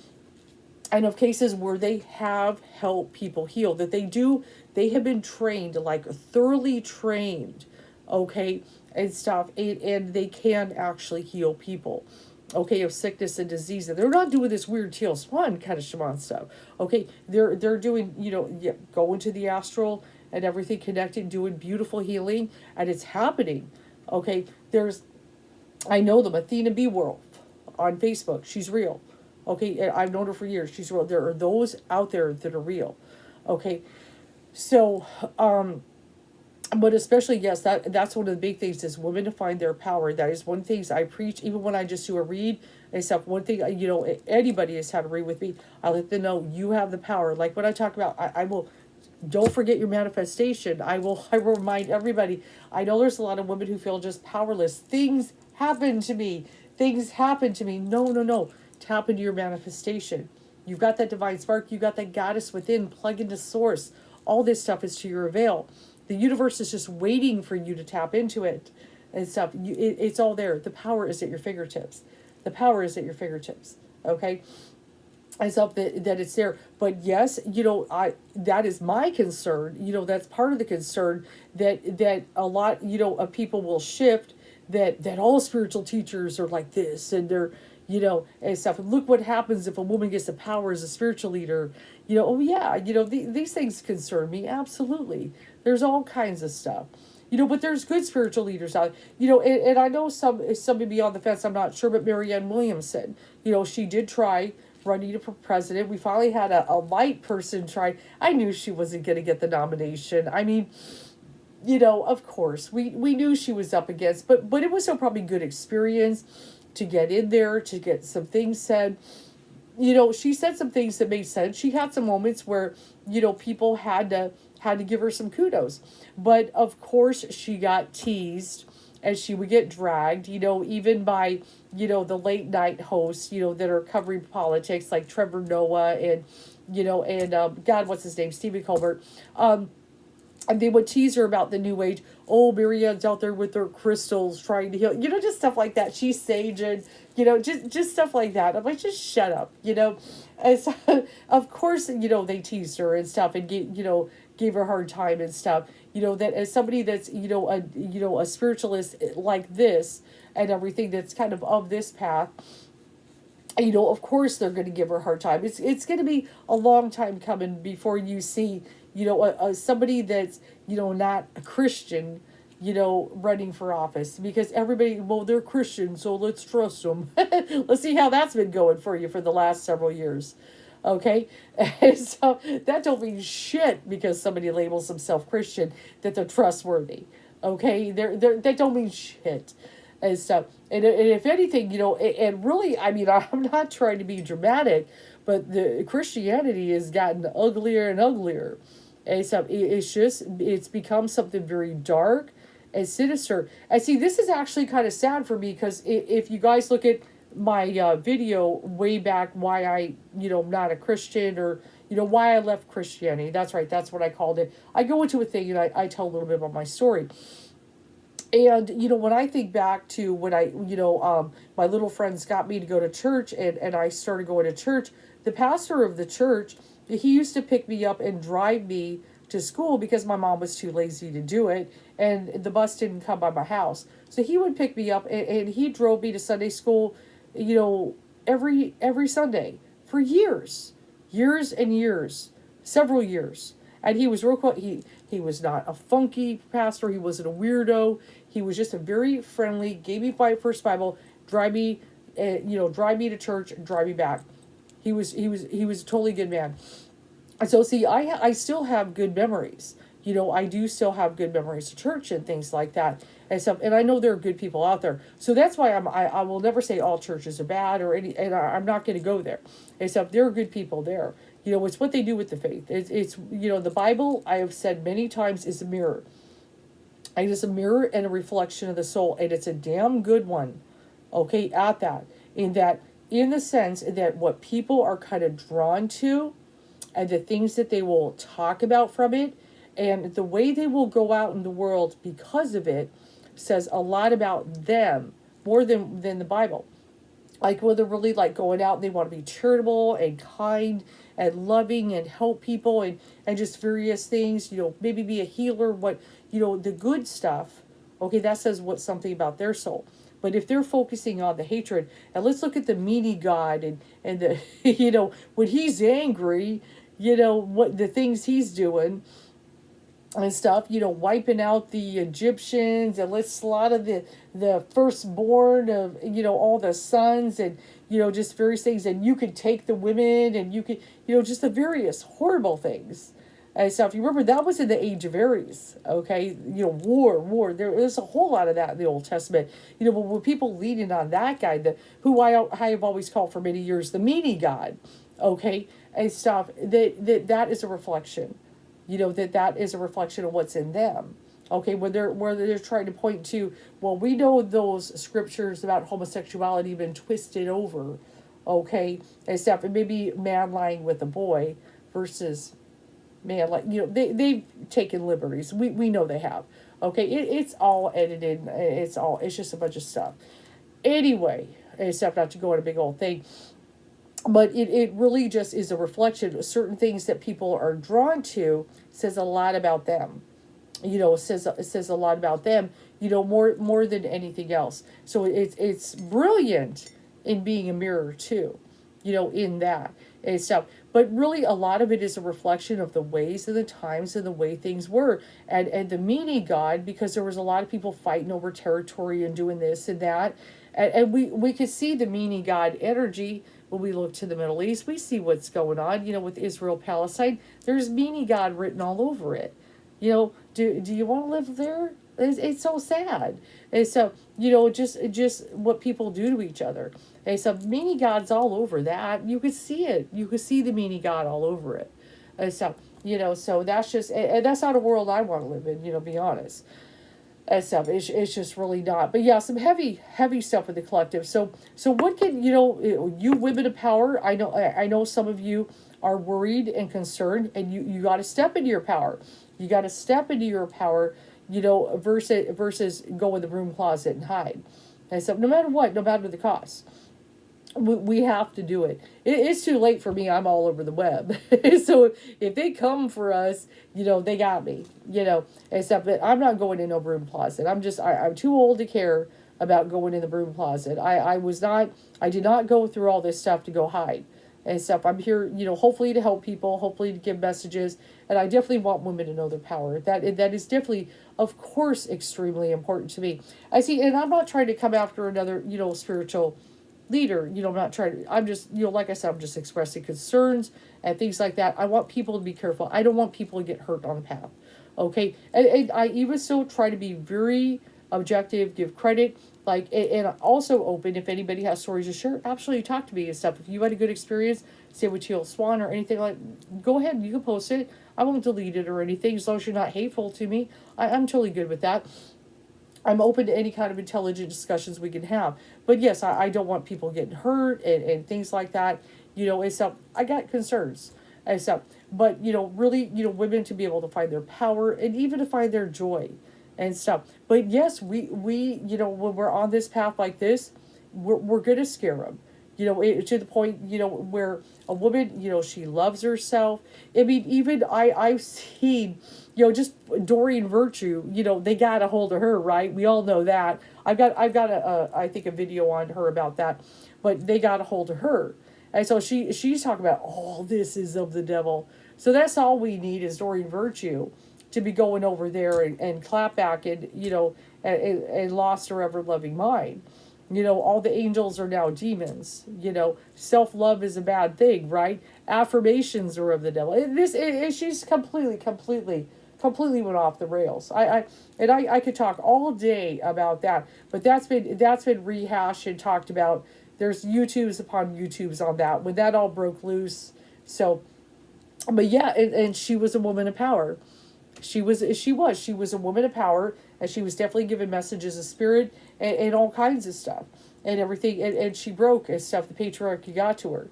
and of cases where they have helped people heal, that they have been trained, like thoroughly trained, okay, and stuff, and they can actually heal people, okay, of sickness and disease. And they're not doing this weird teal swan kind of shaman stuff, okay. They're doing, yeah, going to the astral and everything, connecting, doing beautiful healing, and it's happening, okay. I know them, Athena B. World on Facebook. She's real. Okay, I've known her for years. She's real. There are those out there that are real. Okay, so, but especially, yes, that's one of the big things, is women to find their power. That is one of the things I preach, even when I just do a read and stuff. One thing, anybody has had to read with me, I let them know you have the power. Like when I talk about, I will, don't forget your manifestation. I will remind everybody. I know there's a lot of women who feel just powerless. Things happen to me. Things happen to me. No, no, no. Tap into your manifestation. You've got that divine spark. You got that goddess within. Plug into source. All this stuff is to your avail. The universe is just waiting for you to tap into it and stuff. It's all there. The power is at your fingertips. The power is at your fingertips. Okay? It's up that it's there. But yes, that is my concern. That's part of the concern, that a lot, of people will shift, that all spiritual teachers are like this, and they're, and stuff. And look what happens if a woman gets the power as a spiritual leader. Oh yeah, these things concern me, absolutely. There's all kinds of stuff. But there's good spiritual leaders out. And I know some may be on the fence. I'm not sure, but Marianne Williamson, she did try running for president. We finally had a light person try. I knew she wasn't going to get the nomination. I mean, of course, we knew she was up against, but it was still probably good experience to get in there, to get some things said. She said some things that made sense. She had some moments where, people had to give her some kudos. But of course she got teased, and she would get dragged, even by, the late night hosts, that are covering politics, like Trevor Noah and, God, what's his name? Stephen Colbert. And they would tease her about the new age. Oh, Marianne's out there with her crystals trying to heal. Just stuff like that. She's sage, and, just stuff like that. I'm like, just shut up, And so, of course, they teased her and stuff, and gave her a hard time and stuff. That as somebody that's, a spiritualist like this and everything, that's kind of this path, of course they're going to give her a hard time. It's going to be a long time coming before you see, somebody that's, not a Christian, running for office, because everybody, well, they're Christian, so let's trust them. Let's see how that's been going for you for the last several years. Okay, and so that don't mean shit because somebody labels themselves Christian that they're trustworthy. Okay, that don't mean shit and stuff. And if anything, and really, I mean, I'm not trying to be dramatic, but the Christianity has gotten uglier and uglier. And stuff. It's become something very dark and sinister. And see, this is actually kind of sad for me, because if you guys look at my video way back, why I, I'm not a Christian, or, why I left Christianity. That's right. That's what I called it. I go into a thing and I tell a little bit about my story. And, when I think back to when my little friends got me to go to church, and I started going to church, the pastor of the church, he used to pick me up and drive me to school because my mom was too lazy to do it, and the bus didn't come by my house. So he would pick me up, and he drove me to Sunday school, every Sunday for years, years and years, several years. And he was real cool. He was not a funky pastor. He wasn't a weirdo. He was just a very friendly. Gave me my first Bible. Drive me to church and drive me back. He was a totally good man. And so, see, I still have good memories. I do still have good memories of church and things like that and stuff. And I know there are good people out there. So that's why I will never say all churches are bad or any, and I'm not going to go there. Except there are good people there. It's what they do with the faith. It's the Bible, I have said many times, is a mirror. It is a mirror and a reflection of the soul. And it's a damn good one. Okay, at that. In the sense that what people are kind of drawn to and the things that they will talk about from it and the way they will go out in the world because of it says a lot about them more than the Bible. Like when they're really like going out and they want to be charitable and kind and loving and help people and just various things, maybe be a healer, the good stuff, okay, that says something about their soul. But if they're focusing on the hatred, and let's look at the meanie God and the, when he's angry, what the things he's doing and stuff, wiping out the Egyptians, and let's slaughter the firstborn of, all the sons, and, just various things, and you could take the women, and you could, just the various horrible things and stuff. You remember that was in the age of Aries, okay? War. There's a whole lot of that in the Old Testament. But when people leaning on that guy, who I have always called for many years the meanie God, okay, and stuff, that is a reflection. That is a reflection of what's in them. Okay, when they're trying to point to, well, we know those scriptures about homosexuality have been twisted over, okay, and stuff, and maybe man lying with a boy versus man, like, they've taken liberties. We know they have. Okay, it's all edited. It's just a bunch of stuff. Anyway, except not to go on a big old thing. But it really just is a reflection of certain things that people are drawn to. Says a lot about them. It says a lot about them, more than anything else. So it's brilliant in being a mirror too, in that and stuff. But really a lot of it is a reflection of the ways and the times and the way things were. And the meanie God, because there was a lot of people fighting over territory and doing this and that. And we could see the meanie God energy when we look to the Middle East. We see what's going on, with Israel, Palestine. There's meanie God written all over it. Do you want to live there? It's so sad. And so, just what people do to each other. And so meanie God's all over that. You could see it. You could see the meanie God all over it. And so, so that's just, and that's not a world I want to live in, be honest. And stuff. It's just really not. But yeah, some heavy stuff with the collective. So what can, you women of power, I know some of you are worried and concerned, and you got to step into your power. You got to step into your power, versus go in the broom closet and hide. And so no matter what, no matter the cost, we have to do it. It's too late for me. I'm all over the web. So if they come for us, they got me, and stuff. But I'm not going in no broom closet. I'm too old to care about going in the broom closet. I did not go through all this stuff to go hide and stuff. I'm here, hopefully to help people, hopefully to give messages. And I definitely want women to know their power. That is definitely, of course, extremely important to me. I see, and I'm not trying to come after another, spiritual leader. I'm not trying to, I'm just, like I said, I'm just expressing concerns and things like that. I want people to be careful. I don't want people to get hurt on the path. Okay. And I even still try to be very objective, give credit, and also open. If anybody has stories to share, absolutely talk to me and stuff. If you had a good experience, say with Teal Swan or anything go ahead, you can post it. I won't delete it or anything, as long as you're not hateful to me. I'm totally good with that. I'm open to any kind of intelligent discussions we can have. But yes, I don't want people getting hurt and things like that. And so I got concerns and stuff. But, really, women to be able to find their power and even to find their joy and stuff. But yes, when we're on this path like this, we're gonna scare them. To the point, where a woman, she loves herself. I mean, even I've seen, just Doreen Virtue, they got a hold of her, right? We all know that. I've got I think a video on her about that, but they got a hold of her, and so she's talking about all this is of the devil. So that's all we need is Doreen Virtue to be going over there and clap back and and lost her ever loving mind. All the angels are now demons. Self-love is a bad thing, right? Affirmations are of the devil. She's completely went off the rails. I could talk all day about that, but that's been rehashed and talked about. There's YouTubes upon YouTubes on that when that all broke loose. So, but yeah, and she was a woman of power. She was a woman of power, and she was definitely given messages of spirit and all kinds of stuff and everything, and she broke and stuff. The patriarchy got to her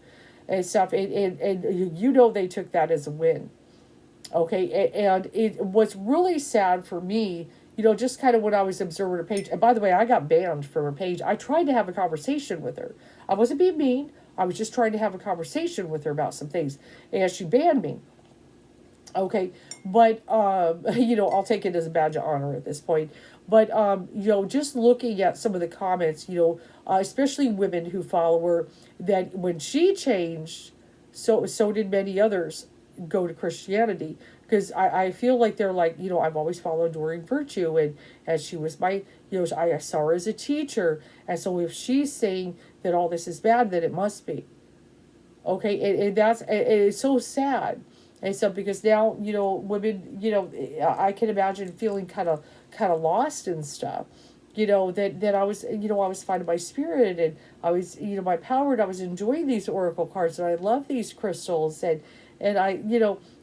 and stuff, and they took that as a win. Okay, and what's really sad for me, just kind of when I was observing her page, and by the way, I got banned from her page. I tried to have a conversation with her. I wasn't being mean. I was just trying to have a conversation with her about some things, and she banned me. Okay, but I'll take it as a badge of honor at this point. But just looking at some of the comments, especially women who follow her, that when she changed, so did many others go to Christianity, because I feel like they're like, I've always followed Doreen Virtue, and she was my, I saw her as a teacher, and so if she's saying that all this is bad, then it must be. Okay, it's so sad. And so because now, women, I can imagine feeling kind of lost and stuff. That I was finding my spirit, and I was, my power, and I was enjoying these oracle cards, and I love these crystals, and I,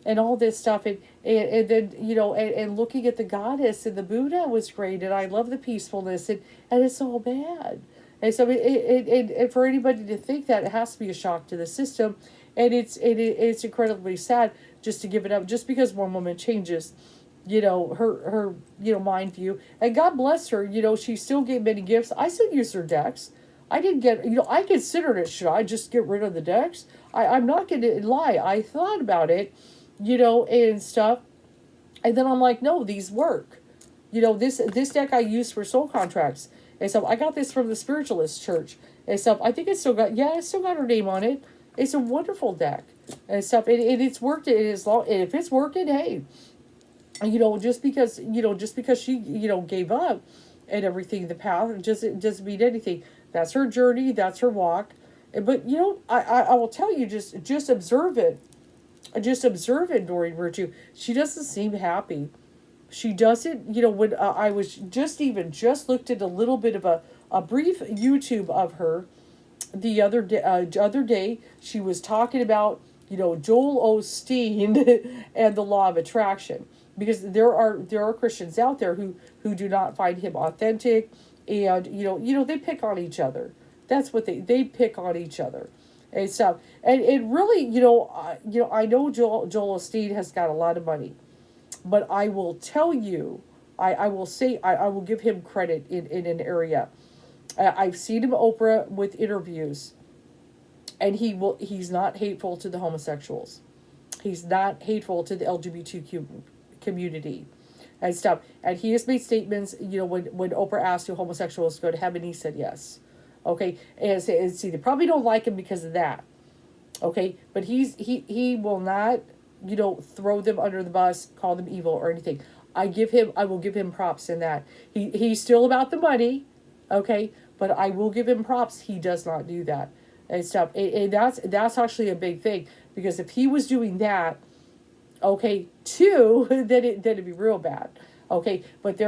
and all this stuff, and then, and looking at the goddess and the Buddha was great, and I love the peacefulness, and it's all bad. And so and for anybody to think that, it has to be a shock to the system, and it's incredibly sad just to give it up just because one woman changes, her mind view. And God bless her, she still gave many gifts. I still use her decks. I didn't get, I considered it. Should I just get rid of the decks? I'm not going to lie. I thought about it, and stuff, and then I'm like, no, these work. This deck I use for soul contracts. And so I got this from the Spiritualist Church. And stuff. I think it's still got her name on it. It's a wonderful deck and stuff. And it's worked. It is long. And if it's working, hey, just because she, gave up and everything, the path, it doesn't mean anything. That's her journey. That's her walk. But, I will tell you, just observe it. Just observe it, Doreen Virtue. She doesn't seem happy. She doesn't, when I was just looked at a little bit of a brief YouTube of her the other day, she was talking about, Joel Osteen and the law of attraction, because there are Christians out there who do not find him authentic, and, they pick on each other. That's what they pick on each other. And stuff. And it really, I know Joel Osteen has got a lot of money. But I will tell you, I will say, I will give him credit in an area. I've seen him Oprah with interviews, and he's not hateful to the homosexuals. He's not hateful to the LGBTQ community and stuff. And he has made statements, when Oprah asked do homosexuals go to heaven, he said yes. Okay, and see, they probably don't like him because of that. Okay, but he will not, throw them under the bus, call them evil or anything. I will give him props in that. He's still about the money, okay, but I will give him props. He does not do that and stuff. And that's actually a big thing, because if he was doing that, okay, too, then it'd be real bad. Okay, but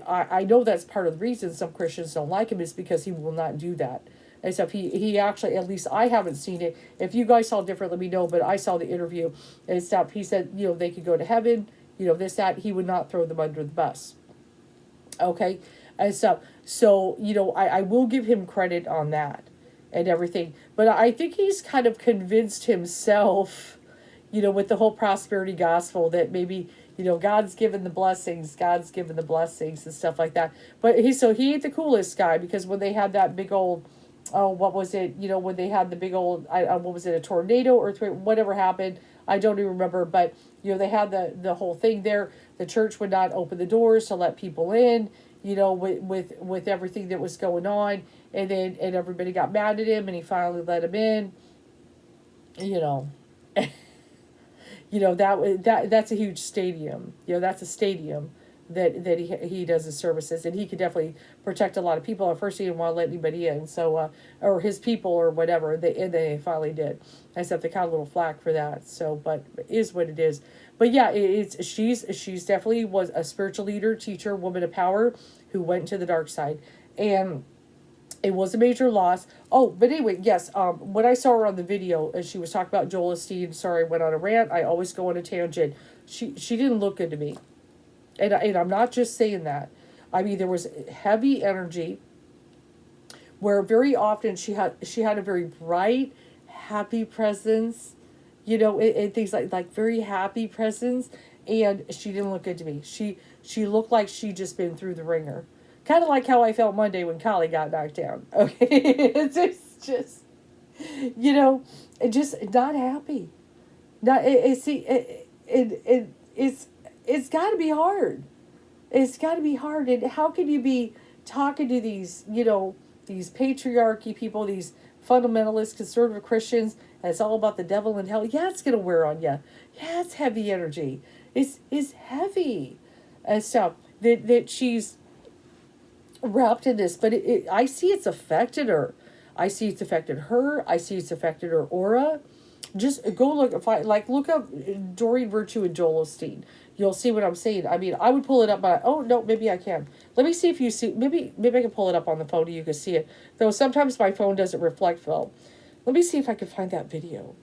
I know that's part of the reason some Christians don't like him, is because he will not do that. And stuff. He actually, at least I haven't seen it. If you guys saw it different, let me know. But I saw the interview and stuff. He said, they could go to heaven, this, that. He would not throw them under the bus. Okay, and stuff. So, I will give him credit on that and everything. But I think he's kind of convinced himself, with the whole prosperity gospel that maybe, God's given the blessings, and stuff like that. But he ain't the coolest guy, because when they had that big old, oh, what was it? When they had the big old, what was it, a tornado, earthquake, whatever happened, I don't even remember. But they had the whole thing there. The church would not open the doors to let people in. With everything that was going on, and everybody got mad at him, and he finally let him in. That's a huge stadium. That's a stadium that he does his services, and he could definitely protect a lot of people. At first, he didn't want to let anybody in, so or his people or whatever. They finally did. I just have to cut a little flack for that. So, but it is what it is. But yeah, she's definitely was a spiritual leader, teacher, woman of power who went into the dark side, and it was a major loss. Oh, but anyway, yes. When I saw her on the video, as she was talking about Joel Osteen, sorry, I went on a rant. I always go on a tangent. She didn't look good to me, and I'm not just saying that. I mean, there was heavy energy, where very often she had a very bright, happy presence, and things like very happy presence, and she didn't look good to me. She looked like she'd just been through the ringer. Kind of like how I felt Monday when Callie got knocked down. Okay, it's just just not happy. It's got to be hard. It's got to be hard. And how can you be talking to these these patriarchy people, these fundamentalist conservative Christians, and it's all about the devil and hell? Yeah, it's gonna wear on you. Yeah, it's heavy energy. It's heavy, and so that she's wrapped in this, but I see it's affected her. I see it's affected her. I see it's affected her aura. Just go look up Doreen Virtue and Joel Osteen. You'll see what I'm saying. I mean, I would pull it up, but oh no, maybe I can. Let me see if you see. Maybe I can pull it up on the phone and you can see it. Though sometimes my phone doesn't reflect film. Let me see if I can find that video.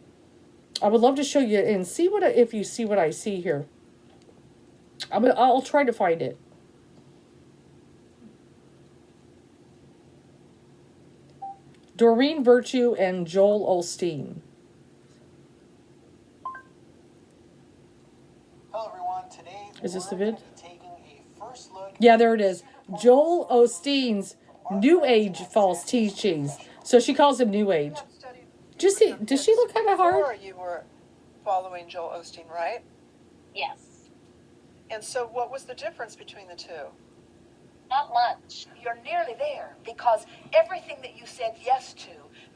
I would love to show you and see if you see what I see here. I'll try to find it. Doreen Virtue and Joel Osteen. Hello everyone, today is this the vid? Taking a first look. Yeah, there it is. Joel Osteen's New Age false teachings. So she calls him New Age. Does she look kind of hard? You were following Joel Osteen, right? Yes. And so what was the difference between the two? Not much. You're nearly there, because everything that you said yes to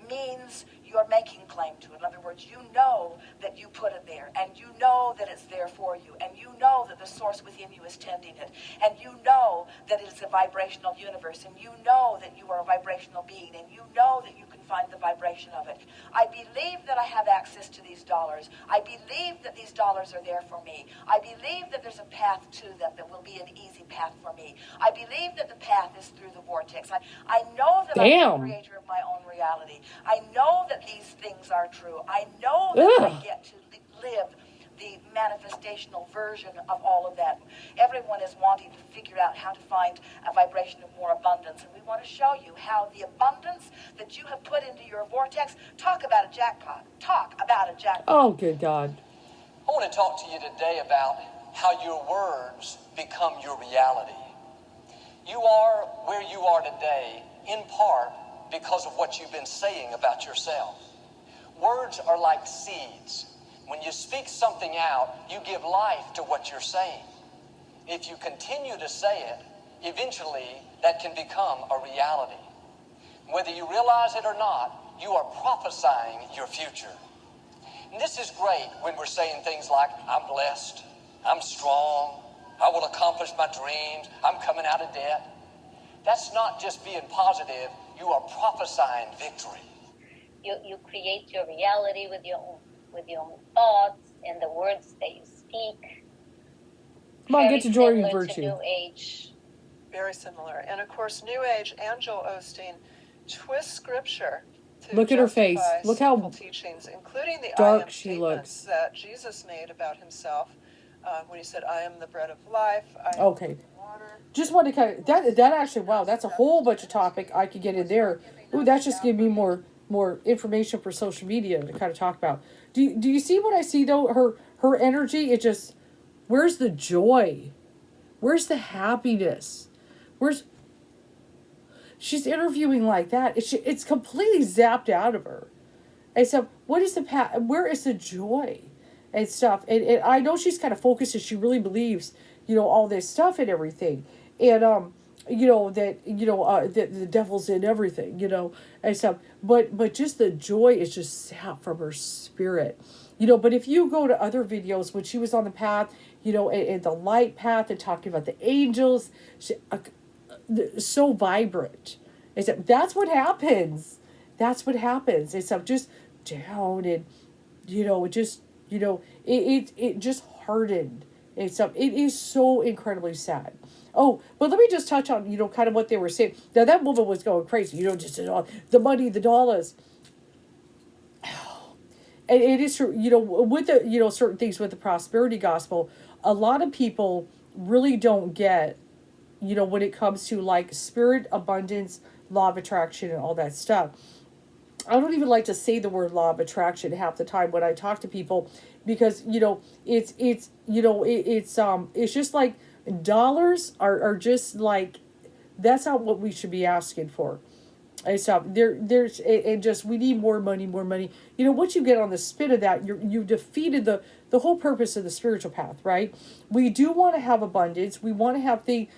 means you're making claim to it. In other words, you know that you put it there, and you know that it's there for you, and you know that the source within you is tending it, and you know that it is a vibrational universe, and you know that you are a vibrational being, and you know that you can find the vibration of it. I believe that I have access to these dollars. I believe that these dollars are there for me. I believe that there's a path to them that will be an easy path for me. I believe that the path is through the vortex. I know that I'm the creator of my own reality. I know that these things are true. I know that I get to live the manifestational version of all of that. Everyone is wanting to figure out how to find a vibration of more abundance, and we want to show you how the abundance that you have put into your vortex, talk about a jackpot. Talk about a jackpot. Oh, good God. I want to talk to you today about how your words become your reality. You are where you are today in part because of what you've been saying about yourself. Words are like seeds. When you speak something out, you give life to what you're saying. If you continue to say it, eventually that can become a reality. Whether you realize it or not, you are prophesying your future. And this is great when we're saying things like, I'm blessed, I'm strong, I will accomplish my dreams, I'm coming out of debt. That's not just being positive, you are prophesying victory. You create your reality with your own thoughts and the words that you speak. Come on, get to Doreen Virtue. Virtue. New Age. Very similar. And of course, New Age and Joel Osteen twist scripture to look at her face. Look how teachings, including the dark I am she statements looks. that Jesus made about himself when he said, I am the bread of life. Okay. Just want to kind of, that actually, wow, that's a whole bunch of topic I could get in there. Ooh, that's just giving me more information for social media to kind of talk about. do you see what I see though? Her energy, it just, where's the joy? Where's the happiness? Where's, she's interviewing like that. It's completely zapped out of her. And so, what is the where is the joy and stuff? And I know she's kind of focused, and she really believes, all this stuff and everything. And that that the devil's in everything, and stuff. But just the joy is just sapped from her spirit, But if you go to other videos when she was on the path, and the light path, and talking about the angels, so vibrant. Except that's what happens. That's what happens. It's just down, and it just hardened. It is so incredibly sad. Oh, but let me just touch on kind of what they were saying. Now that woman was going crazy. Just the money, the dollars. And it is true. With the certain things with the prosperity gospel, a lot of people really don't get when it comes to like spirit, abundance, law of attraction, and all that stuff. I don't even like to say the word law of attraction half the time when I talk to people, because it's just like dollars are just like, that's not what we should be asking for. And stuff. There's and just, we need more money, more money. Once you get on the spin of that, you've defeated the whole purpose of the spiritual path, right? We do want to have abundance. We want to have the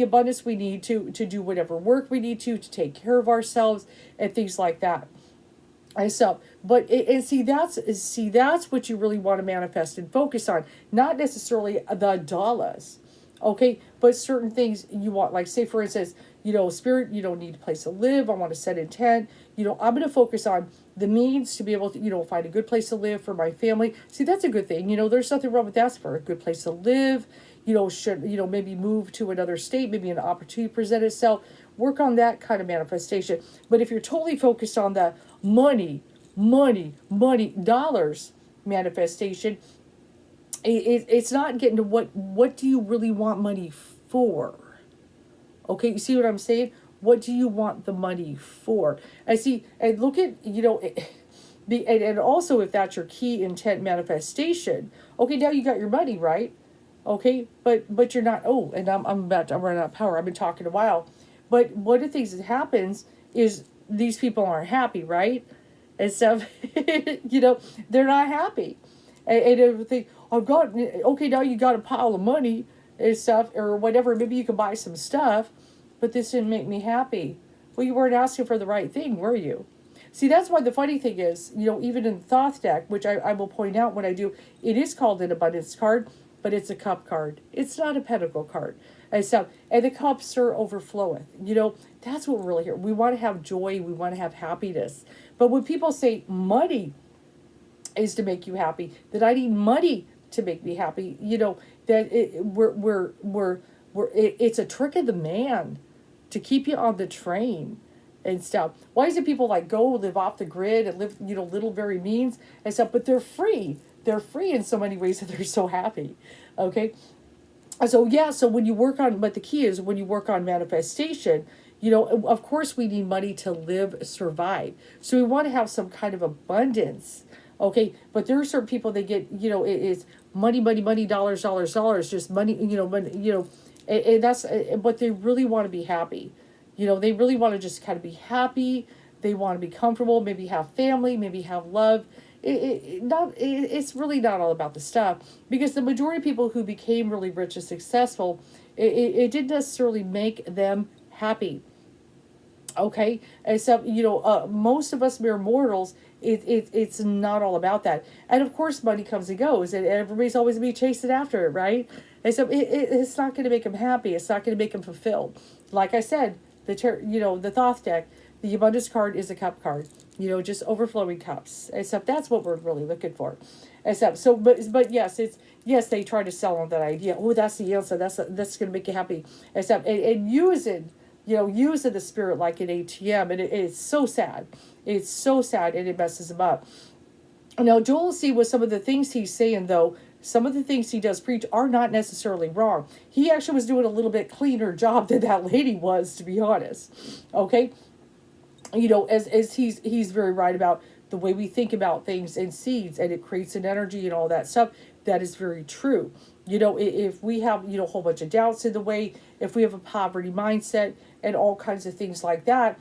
abundance we need to do whatever work we need to take care of ourselves and things like that. And so, but see that's what you really want to manifest and focus on, not necessarily the dollars. Okay, but certain things you want, like say for instance, spirit, need a place to live. I want to set intent. I'm going to focus on the means to be able to, find a good place to live for my family. See, that's a good thing. There's nothing wrong with that, for a good place to live. Should, maybe move to another state, maybe an opportunity present itself. Work on that kind of manifestation. But if you're totally focused on the money, dollars manifestation, it's not getting to what do you really want money for? Okay, you see what I'm saying? What do you want the money for? I see, and look at, and also if that's your key intent manifestation, okay, now you got your money, right? Okay, but you're not, and I'm running out of power. I've been talking a while. But one of the things that happens is these people aren't happy, right? And stuff, they're not happy. And everything, okay, now you got a pile of money and stuff, or whatever, maybe you could buy some stuff, but this didn't make me happy. Well, you weren't asking for the right thing, were you? See, that's why the funny thing is, even in the Thoth deck, which I will point out when I do, it is called an abundance card, but it's a cup card. It's not a pentacle card. And so, and the cups, sir, overfloweth. That's what we're really here. We want to have joy. We want to have happiness. But when people say money is to make you happy, that I need money to make me happy, that it's a trick of the man to keep you on the train and stuff. Why is it people like go live off the grid and live, little very means and stuff, but they're free. They're free in so many ways that they're so happy. Okay. So yeah, so when you work on, but the key is when you work on manifestation, of course we need money to live, survive. So we want to have some kind of abundance. Okay. But there are certain people that get, it's money, dollars, just money, money, and that's, but they really want to be happy. They really want to just kind of be happy. They want to be comfortable, maybe have family, maybe have love. It's really not all about the stuff, because the majority of people who became really rich and successful, it didn't necessarily make them happy. Okay, and so most of us mere mortals, it's not all about that. And of course, money comes and goes, and everybody's always gonna be chasing after it, right? And so it's not going to make them happy. It's not going to make them fulfilled. Like I said, the Thoth deck, the abundance card is a cup card. Just overflowing cups. Except that's what we're really looking for. Except so, but yes, they try to sell on that idea. Oh, that's the answer. That's going to make you happy. Except and using the spirit like an ATM, and it's so sad. It's so sad, and it messes them up. Now, Joel C, with some of the things he's saying, though, some of the things he does preach are not necessarily wrong. He actually was doing a little bit cleaner job than that lady was, to be honest. Okay? As he's very right about the way we think about things and seeds, and it creates an energy and all that stuff. That is very true. If we have, a whole bunch of doubts in the way, if we have a poverty mindset and all kinds of things like that,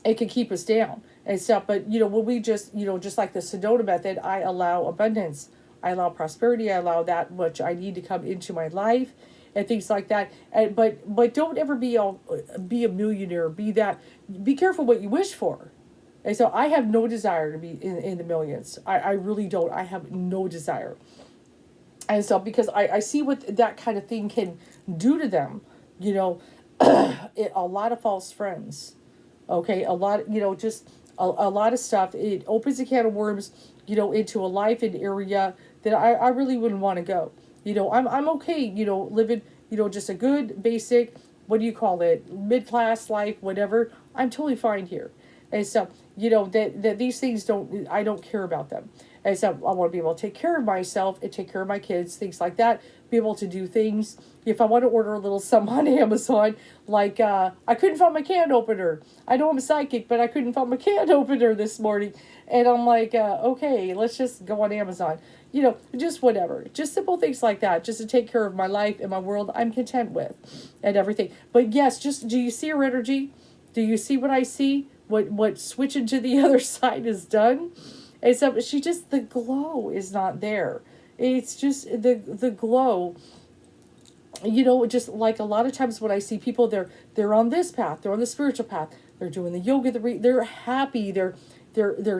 it can keep us down and stuff. But, when we just, just like the Sedona method, I allow abundance. I allow prosperity. I allow that which I need to come into my life and things like that. And, but don't ever be a millionaire, be careful what you wish for. And so I have no desire to be in the millions. I really don't. I have no desire. And so, because I see what that kind of thing can do to them, a lot of false friends, okay, a lot, just a lot of stuff. It opens a can of worms, into a life and area that I really wouldn't want to go. I'm okay, living, just a good basic, what do you call it, mid-class life, whatever. I'm totally fine here. And so, that these things I don't care about them. And so I want to be able to take care of myself and take care of my kids, things like that. Be able to do things. If I want to order a little something on Amazon, like I couldn't find my can opener. I know I'm psychic, but I couldn't find my can opener this morning. And I'm like, okay, let's just go on Amazon. Just whatever. Just simple things like that. Just to take care of my life and my world I'm content with and everything. But yes, just do you see her energy? Do you see what I see? What switching to the other side is done? And so the glow is not there. It's just the glow, just like a lot of times when I see people, they're on this path, they're on the spiritual path, they're doing the yoga, they're happy, they're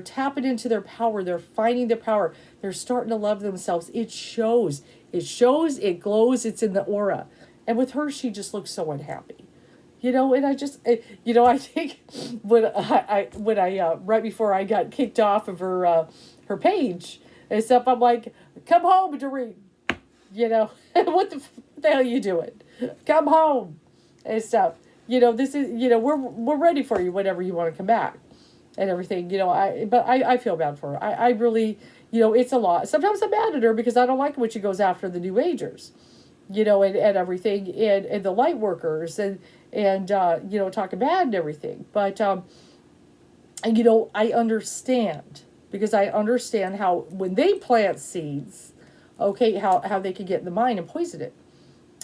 tapping into their power, they're finding their power, they're starting to love themselves. It shows, it glows, it's in the aura. And with her, she just looks so unhappy. And I just, I think when I right before I got kicked off of her page and stuff, I'm like, come home, Doreen. What the hell are you doing? Come home and stuff. This is, we're ready for you whenever you want to come back and everything. But I feel bad for her. I really, it's a lot. Sometimes I'm mad at her because I don't like when she goes after the New Agers, and everything, and the light workers and talking bad and everything. But, I understand, because I understand how, when they plant seeds, okay, how they can get in the mind and poison it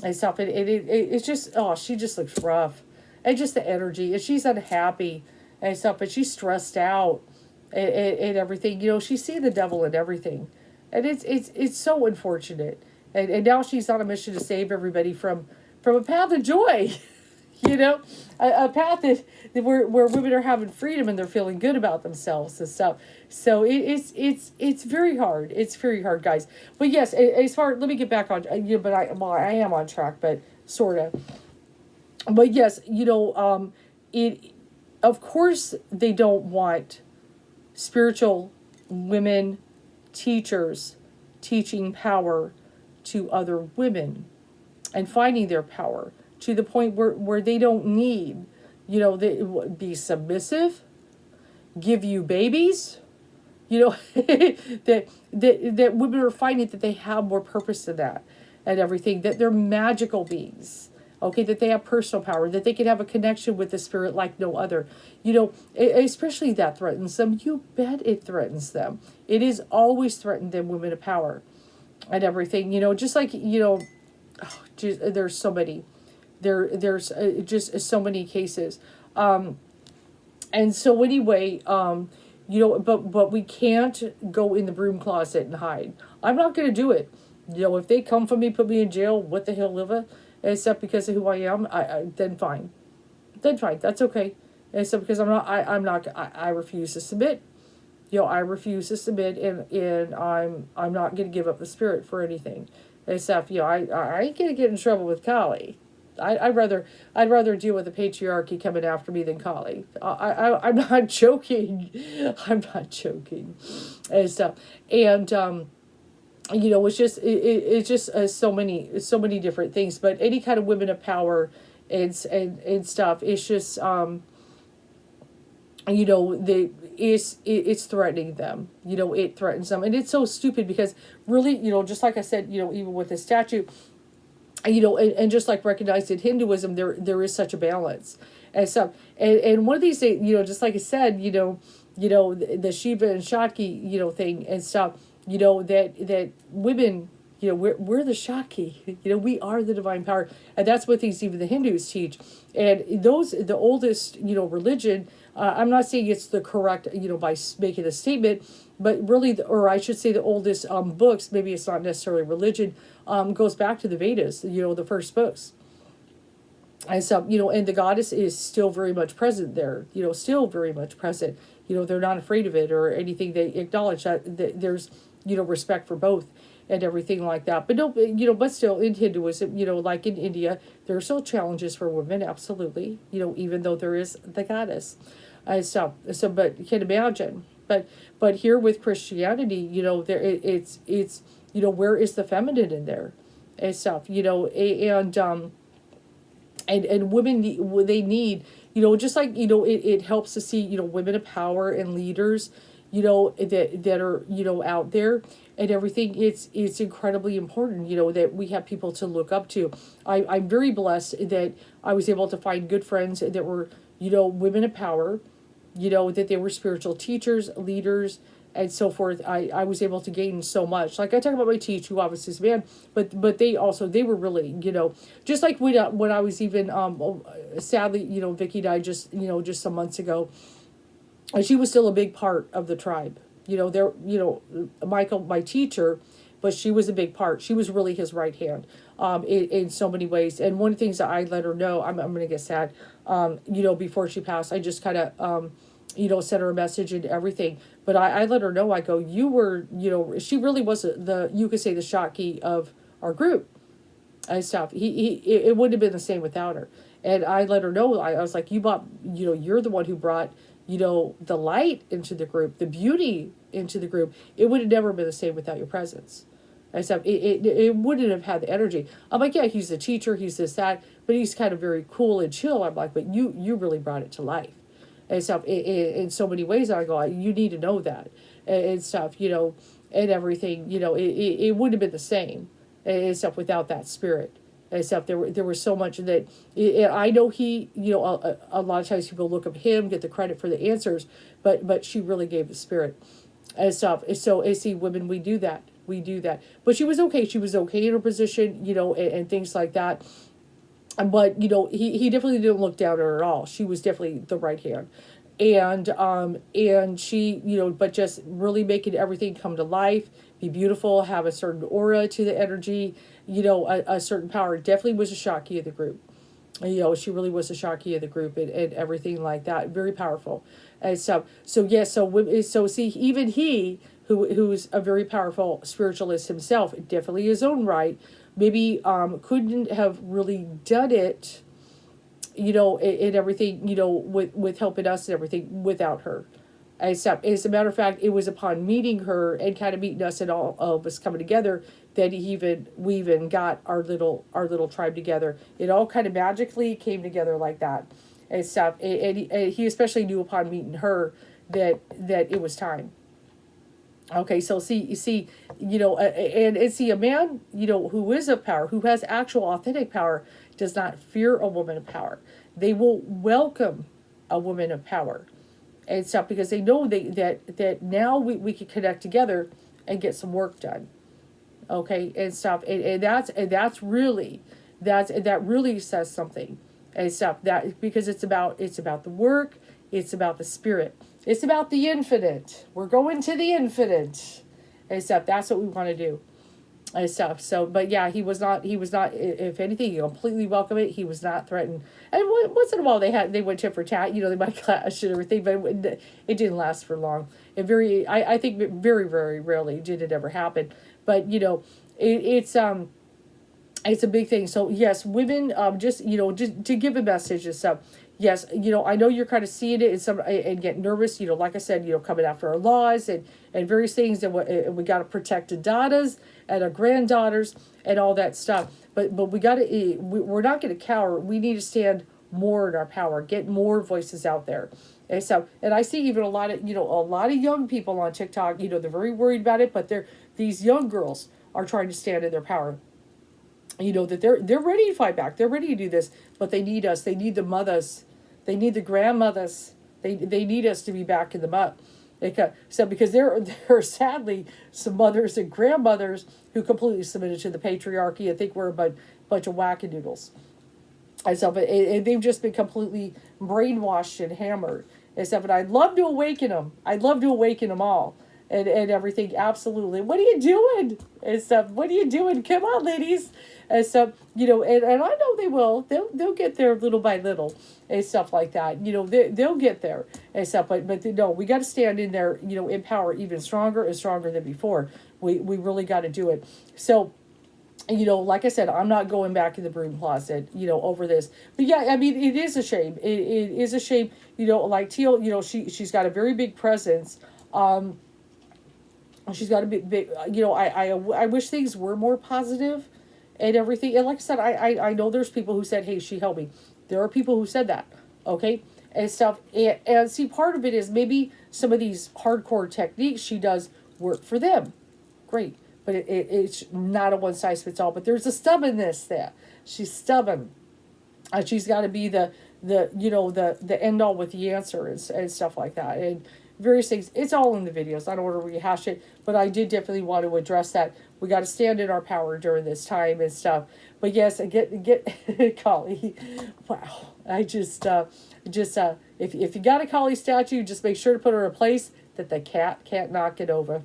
and stuff. It's just, she just looks rough. And just the energy, and she's unhappy and stuff, but she's stressed out and everything. She's seeing the devil in everything. And it's so unfortunate. And now she's on a mission to save everybody from a path of joy. A path where women are having freedom and they're feeling good about themselves and stuff. So it's very hard. It's very hard, guys. But yes, as far, let me get back on. But I am on track, but sort of. But yes, it. Of course, they don't want spiritual women teachers teaching power to other women and finding their power to the point where they don't need, they be submissive, give you babies, that women are finding that they have more purpose than that and everything, that they're magical beings, okay, that they have personal power, that they can have a connection with the spirit like no other, especially that threatens them. You bet it threatens them. It is always threatened them, women of power and everything, just like, there's so many. There's just so many cases. And so anyway, but we can't go in the broom closet and hide. I'm not going to do it. If they come for me, put me in jail, what the hell, liver? Except because of who I am, then fine. That's okay. Except because I refuse to submit. I refuse to submit, and I'm not going to give up the spirit for anything. Except, I ain't going to get in trouble with Kali. I'd rather deal with the patriarchy coming after me than Kali. I'm not joking. I'm not joking and stuff. And it's just so many different things. But any kind of women of power and stuff, it's just it's threatening them. It threatens them, and it's so stupid because really, just like I said, even with the statute. And just like recognized in Hinduism, there is such a balance and stuff. And one of these days, just like I said, the Shiva and Shakti, thing and stuff, that women, we're the Shakti, we are the divine power. And that's what these, even the Hindus teach. And the oldest, religion, I'm not saying it's the correct, by making a statement, but really, or I should say the oldest books, maybe it's not necessarily religion, goes back to the Vedas, the first books. And so, and the goddess is still very much present there, still very much present. They're not afraid of it or anything. They acknowledge that there's, respect for both and everything like that. But no, but still in Hinduism, like in India, there are still challenges for women, absolutely, even though there is the goddess. And so, but you can imagine. But here with Christianity, there it's where is the feminine in there and stuff, and women they need, just like, it helps to see, women of power and leaders, that are, out there and everything. It's incredibly important, that we have people to look up to. I'm very blessed that I was able to find good friends that were, women of power, that they were spiritual teachers, leaders, and so forth. I was able to gain so much. Like I talk about my teacher, who obviously is a man, but they were really, just like when I was even, sadly, Vicky died just some months ago, and she was still a big part of the tribe. Michael, my teacher, but she was a big part. She was really his right hand, in so many ways. And one of the things that I let her know, I'm going to get sad, before she passed, I just kind of, sent her a message and everything. But I let her know, I go, you were, she really was you could say the Shakti of our group and stuff. It wouldn't have been the same without her. And I let her know, I was like, you're the one who brought, the light into the group, the beauty into the group. It would have never been the same without your presence. And stuff. It wouldn't have had the energy. I'm like, yeah, he's the teacher, he's this, that, but he's kind of very cool and chill. I'm like, but you really brought it to life. And stuff, in so many ways. I go, you need to know that and stuff, and everything, it wouldn't have been the same and stuff without that spirit and stuff. There was so much that I know he, a lot of times people look up him, get the credit for the answers, but she really gave the spirit and stuff. So see, women, we do that, but she was okay. She was okay in her position, and things like that. But, he definitely didn't look down at her at all. She was definitely the right hand. And she, but just really making everything come to life, be beautiful, have a certain aura to the energy, a certain power. Definitely was a Shakti of the group. She really was a Shakti of the group and everything like that. Very powerful. And so see, even he, who's a very powerful spiritualist himself, definitely his own right, maybe couldn't have really done it, and everything, with helping us and everything without her. Except, as a matter of fact, it was upon meeting her and kind of meeting us and all of us coming together that we even got our little tribe together. It all kind of magically came together like that and stuff. And he especially knew upon meeting her that it was time. Okay, so see, and see, a man, who is of power, who has actual authentic power, does not fear a woman of power. They will welcome a woman of power and stuff because they know that now we can connect together and get some work done. Okay, and stuff, and that really says something and stuff, that because it's about the work, it's about the spirit. It's about the infinite. We're going to the infinite and stuff. That's what we want to do and stuff. So, but yeah, he was not, if anything, he completely welcomed it. He was not threatened. And once in a while they went tit for tat, they might clash and everything, but it didn't last for long. I think very, very rarely did it ever happen. But, it's a big thing. So yes, women, just to give a message and stuff. Yes, I know you're kind of seeing it and get nervous, like I said, coming after our laws and various things, and we got to protect the daughters and our granddaughters and all that stuff. But we're not going to cower. We need to stand more in our power, get more voices out there. And I see even a lot of young people on TikTok, they're very worried about it, but these young girls are trying to stand in their power. That they're ready to fight back. They're ready to do this, but they need us. They need the mothers. They need the grandmothers. They need us to be back in the butt So because there are sadly some mothers and grandmothers who completely submitted to the patriarchy and think we're a bunch of wackadoodles and stuff, and they've just been completely brainwashed and hammered and stuff. And I'd love to awaken them. I'd love to awaken them all and everything. Absolutely. What are you doing and stuff? What are you doing? Come on, ladies and stuff. And I know they will. They'll get there little by little and stuff like that. They'll get there and stuff. But no, we got to stand in there. In power even stronger and stronger than before. We really got to do it. So. Like I said, I'm not going back in the broom closet, over this. But yeah, I mean, it is a shame. It is a shame, like Teal, she's got a very big presence. She's got a big, I wish things were more positive and everything. And like I said, I know there's people who said, hey, she helped me. There are people who said that, okay, and stuff. And see, part of it is maybe some of these hardcore techniques she does work for them. Great. But it's not a one-size-fits-all. But there's a stubbornness there. She's stubborn. And she's got to be the end-all with the answer and stuff like that. And various things. It's all in the videos. I don't want to rehash it. But I did definitely want to address that. We got to stand in our power during this time and stuff. But yes, get Kali. Wow. If you got a Kali statue, just make sure to put her in a place that the cat can't knock it over.